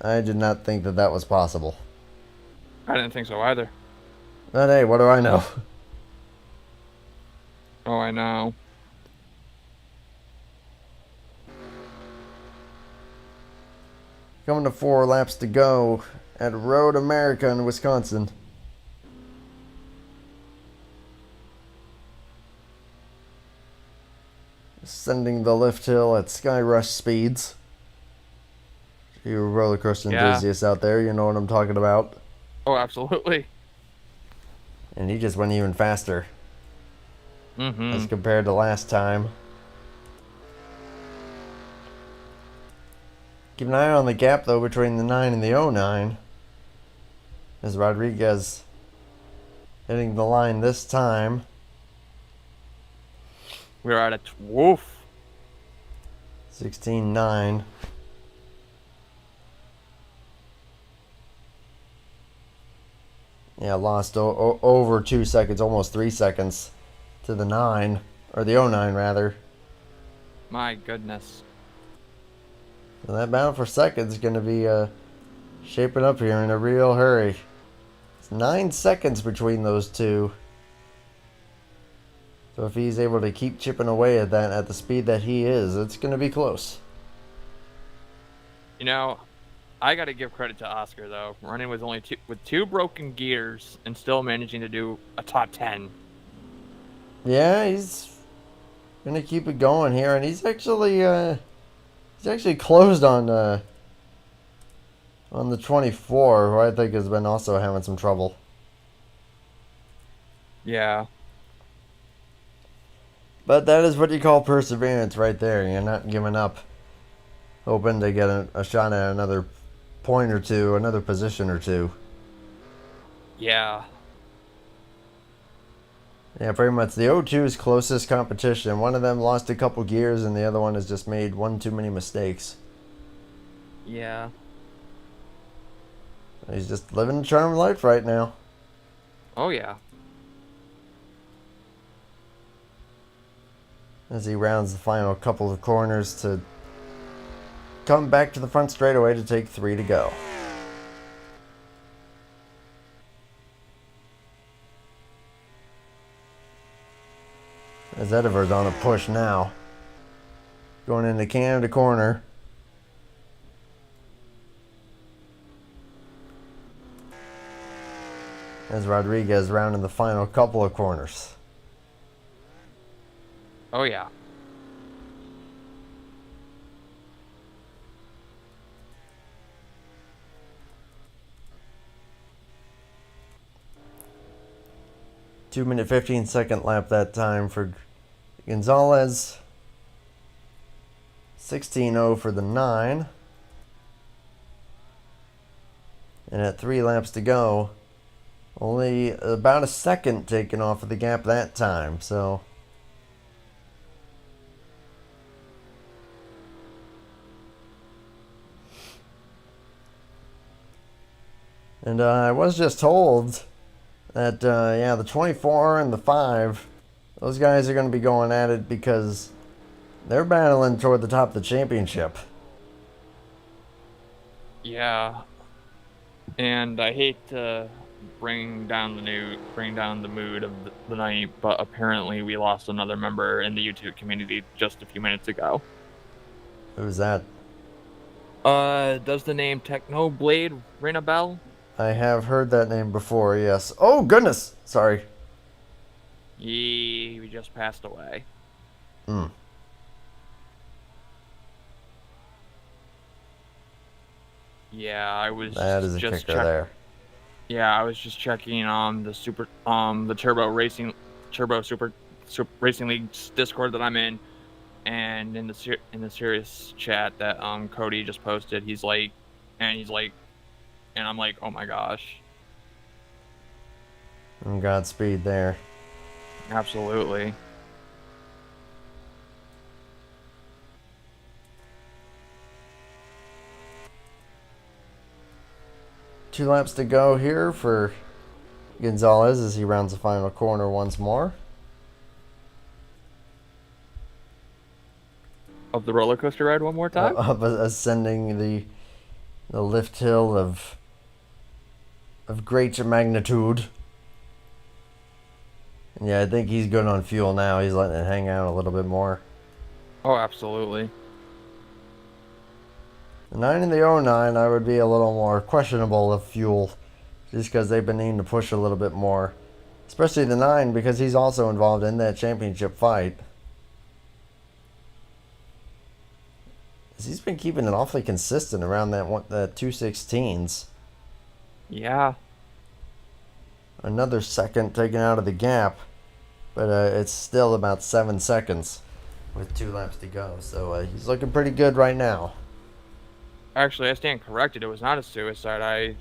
I did not think that that was possible. I didn't think so either. But hey, what do I know? Oh, I know. Coming to 4 laps to go at Road America in Wisconsin. Ascending the lift hill at Sky Rush speeds. You roller coaster enthusiasts out there, you know what I'm talking about. Oh, absolutely. And he just went even faster as compared to last time. Keep an eye on the gap, though, between the 9 and the 09. As Rodriguez hitting the line this time. We're at a woof. 16.9. Yeah, lost over 2 seconds, almost 3 seconds to the 9, or the 09 rather. My goodness. So that battle for second is going to be shaping up here in a real hurry. It's 9 seconds between those two. So if he's able to keep chipping away at that at the speed that he is, it's going to be close. You know, I got to give credit to Oscar though, running with only two broken gears and still managing to do a top 10. Yeah, he's going to keep it going here, and he's actually closed on the 24, who I think has been also having some trouble. Yeah. But that is what you call perseverance right there. You're not giving up, hoping to get a shot at another point or two, another position or two. Yeah. Yeah, pretty much the O2's closest competition. One of them lost a couple gears, and the other one has just made one too many mistakes. Yeah. He's just living a charmed life right now. Oh, yeah. As he rounds the final couple of corners to come back to the front straightaway to take 3 to go. As Ediver's on a push now. Going into Canada corner. as Rodriguez rounding the final couple of corners. Oh, yeah. Two-minute, 15-second lap that time for Gonzalez. 16:0 for the 9. And at 3 laps to go, only about a second taken off of the gap that time. So and I was just told that the 24 and the 5, those guys are going to be going at it because they're battling toward the top of the championship. Yeah. And I hate to bring down the mood of the night, but apparently we lost another member in the YouTube community just a few minutes ago. Who's that? Does the name Technoblade ring a bell? I have heard that name before, yes. Oh, goodness! Sorry. He just passed away. Hmm. Yeah, I was That is a just kicker there. Yeah, I was just checking the Turbo Racing League's Discord that I'm in, and in the serious chat that Cody just posted, he's like, and I'm like, oh my gosh. And Godspeed there. Absolutely. Two laps to go here for Gonzalez as he rounds the final corner once more. Of the roller coaster ride one more time? Of ascending the lift hill of great magnitude. And yeah, I think he's good on fuel now. He's letting it hang out a little bit more. Oh, absolutely. The 9 and the 09, I would be a little more questionable of fuel, just because they've been needing to push a little bit more. Especially the 9, because he's also involved in that championship fight. He's been keeping it awfully consistent around that 216s. Yeah. Another second taken out of the gap, but it's still about 7 seconds with 2 laps to go. So he's looking pretty good right now. Actually, I stand corrected. It was not a suicide. I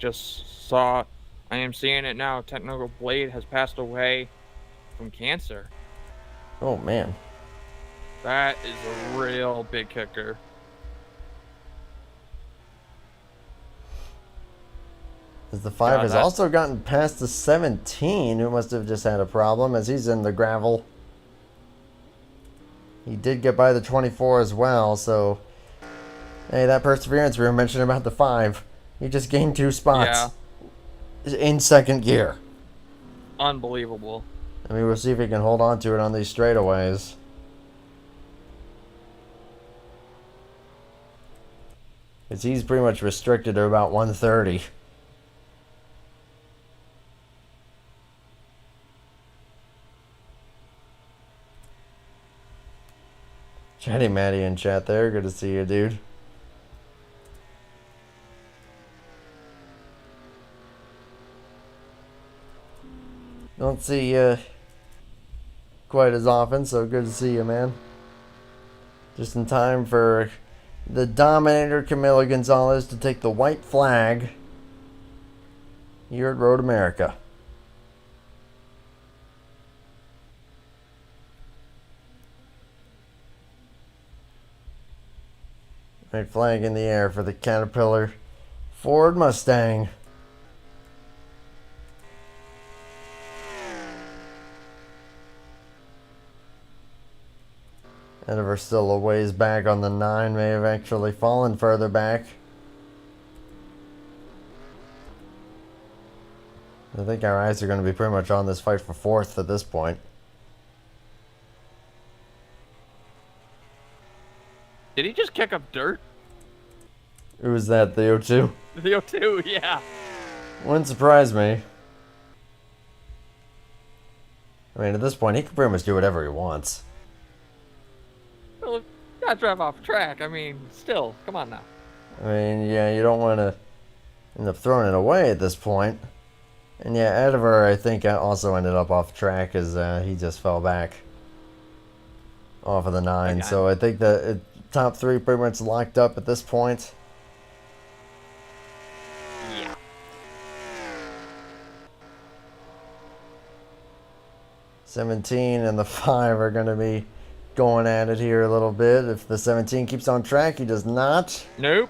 am seeing it now. Technoblade has passed away from cancer. Oh, man. That is a real big kicker. As the 5 has also gotten past the 17, who must have just had a problem as he's in the gravel. He did get by the 24 as well, so hey, that perseverance we were mentioning about the 5. He just gained 2 spots in second gear. Unbelievable. I mean, we'll see if he can hold on to it on these straightaways. Because he's pretty much restricted to about 130. Chatty Matty in chat there. Good to see you, dude. Don't see you quite as often, so good to see you, man. Just in time for the Dominator Camilo Gonzalez to take the white flag here at Road America. White flag in the air for the Caterpillar Ford Mustang. Ediver still a ways back on the 9, may have actually fallen further back. I think our eyes are going to be pretty much on this fight for 4th at this point. Did he just kick up dirt? Who was that, the O2? The O2, yeah. Wouldn't surprise me. I mean, at this point, he can pretty much do whatever he wants. Well, gotta drive off track. I mean, still, come on now. I mean, yeah, you don't want to end up throwing it away at this point. And yeah, Ediver, I think, also ended up off track as he just fell back off of the 9. Okay. So I think the top 3 pretty much locked up at this point. Yeah. 17 and the 5 are going to be going at it here a little bit. If the 17 keeps on track, he does not. Nope.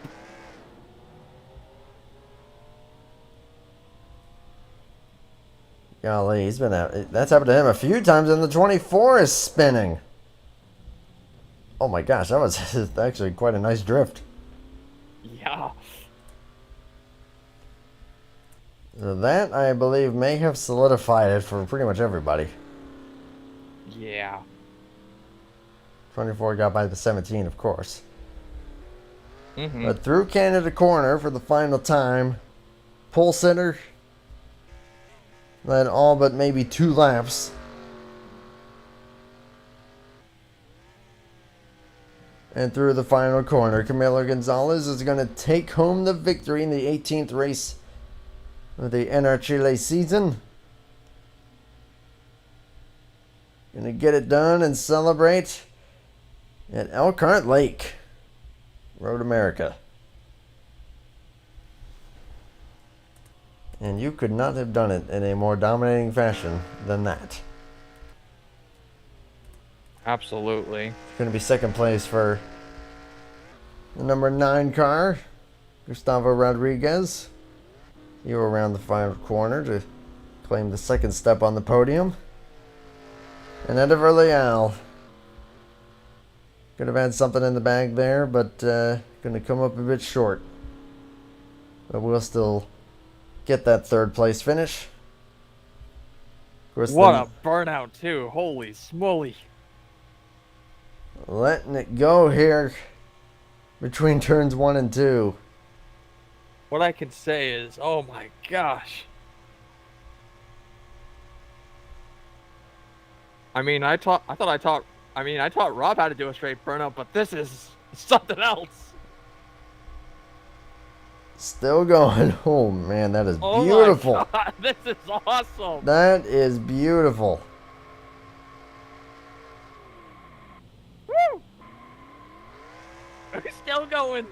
Golly, he's been that's happened to him a few times, and the 24 is spinning. Oh my gosh, that was actually quite a nice drift. Yeah. So that, I believe, may have solidified it for pretty much everybody. Yeah. 24 got by the 17, of course. Mm-hmm. But through Canada Corner for the final time, pole sitter led all but maybe 2 laps. And through the final corner, Camilo Gonzalez is going to take home the victory in the 18th race of the NRChile season. Going to get it done and celebrate at Elkhart Lake, Road America. And you could not have done it in a more dominating fashion than that. Absolutely. It's going to be second place for the number 9 car, Gustavo Rodriguez. You were around the final corner to claim the second step on the podium. And Ediver Leal. Could have had something in the bag there, but going to come up a bit short. But we'll still get that third place finish. Of course, What a burnout, too. Holy smoly. letting it go here between turns 1 and 2. What I can say is, oh my gosh. I mean, I taught Rob how to do a straight burnout, but this is something else. Still going. Oh man, that is Oh beautiful. my God, this is awesome. That is beautiful. Woo! We're still going.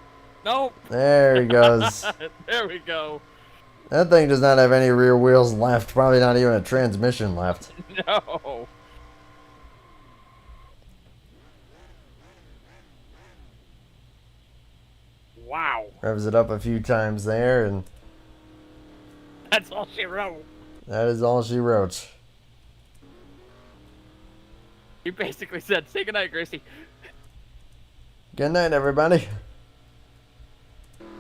Nope. There he goes. There we go. That thing does not have any rear wheels left. Probably not even a transmission left. No. Wow. Revs it up a few times there, and That's all she wrote. that is all she wrote. He basically said, say goodnight, Gracie. Good night, everybody.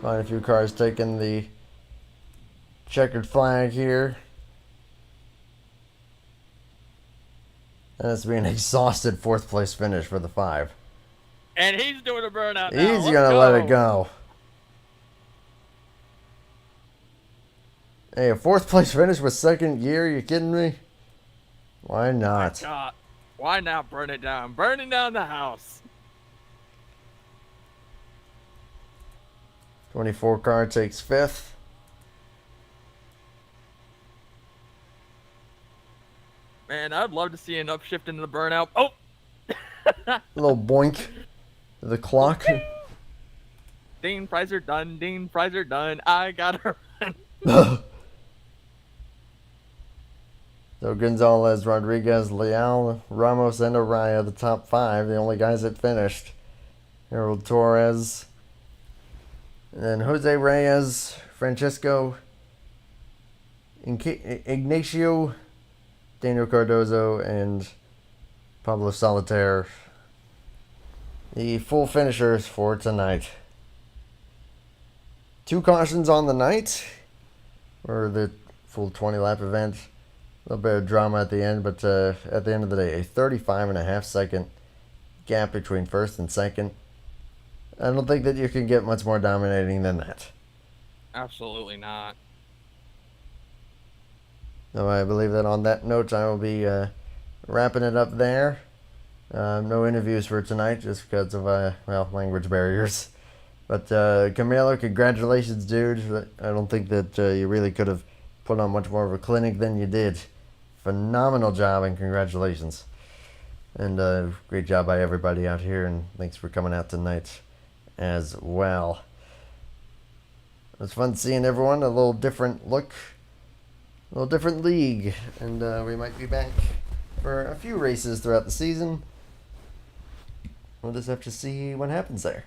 Find a few cars taking the checkered flag here. And it's being an exhausted 4th place finish for the 5. And he's doing a burnout now. He's Let's gonna let it go. Hey, a 4th place finish with 2nd gear? You kidding me? Why not? God, why not burn it down? Burning down the house. 24 car takes 5th. Man, I'd love to see an upshift into the burnout. Oh! A little boink to the clock. Ding, fries are done. Ding, fries are done. I gotta run. So Gonzalez, Rodriguez, Leal, Ramos, and Araya, the top 5, the only guys that finished. Harold Torres, and then Jose Reyes, Francisco, Ignacio, Daniel Cardozo, and Pablo Solitaire. The full finishers for tonight. 2 cautions on the night for the full 20-lap event. A little bit of drama at the end, but at the end of the day, a 35.5-second gap between 1st and 2nd. I don't think that you can get much more dominating than that. Absolutely not. So I believe that on that note, I will be wrapping it up there. No interviews for tonight just because of, language barriers. But Camilo, congratulations, dude. I don't think that you really could have put on much more of a clinic than you did. Phenomenal job and congratulations. And great job by everybody out here, and thanks for coming out tonight as well. It was fun seeing everyone, a little different look, a little different league, and we might be back for a few races throughout the season. We'll just have to see what happens there.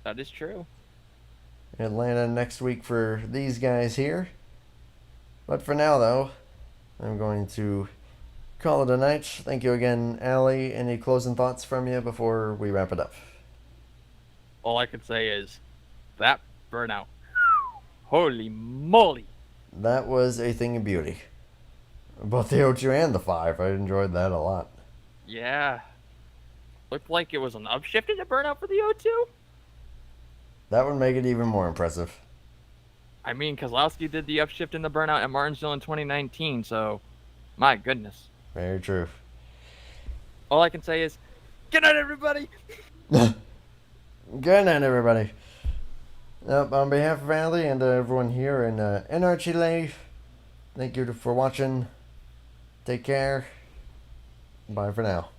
That is true. Atlanta next week for these guys here. But for now, though, I'm going to call it a night. Thank you again, Allie. Any closing thoughts from you before we wrap it up? All I can say is that burnout. Holy moly. That was a thing of beauty. Both the O2 and the 5. I enjoyed that a lot. Yeah. Looked like it was an upshift in the burnout for the O2. That would make it even more impressive. I mean, Kozlowski did the upshift in the burnout at Martinsville in 2019, so my goodness. Very true. All I can say is, good night, everybody. Good night, everybody. On behalf of Allie and everyone here in NRChile, thank you for watching. Take care. Bye for now.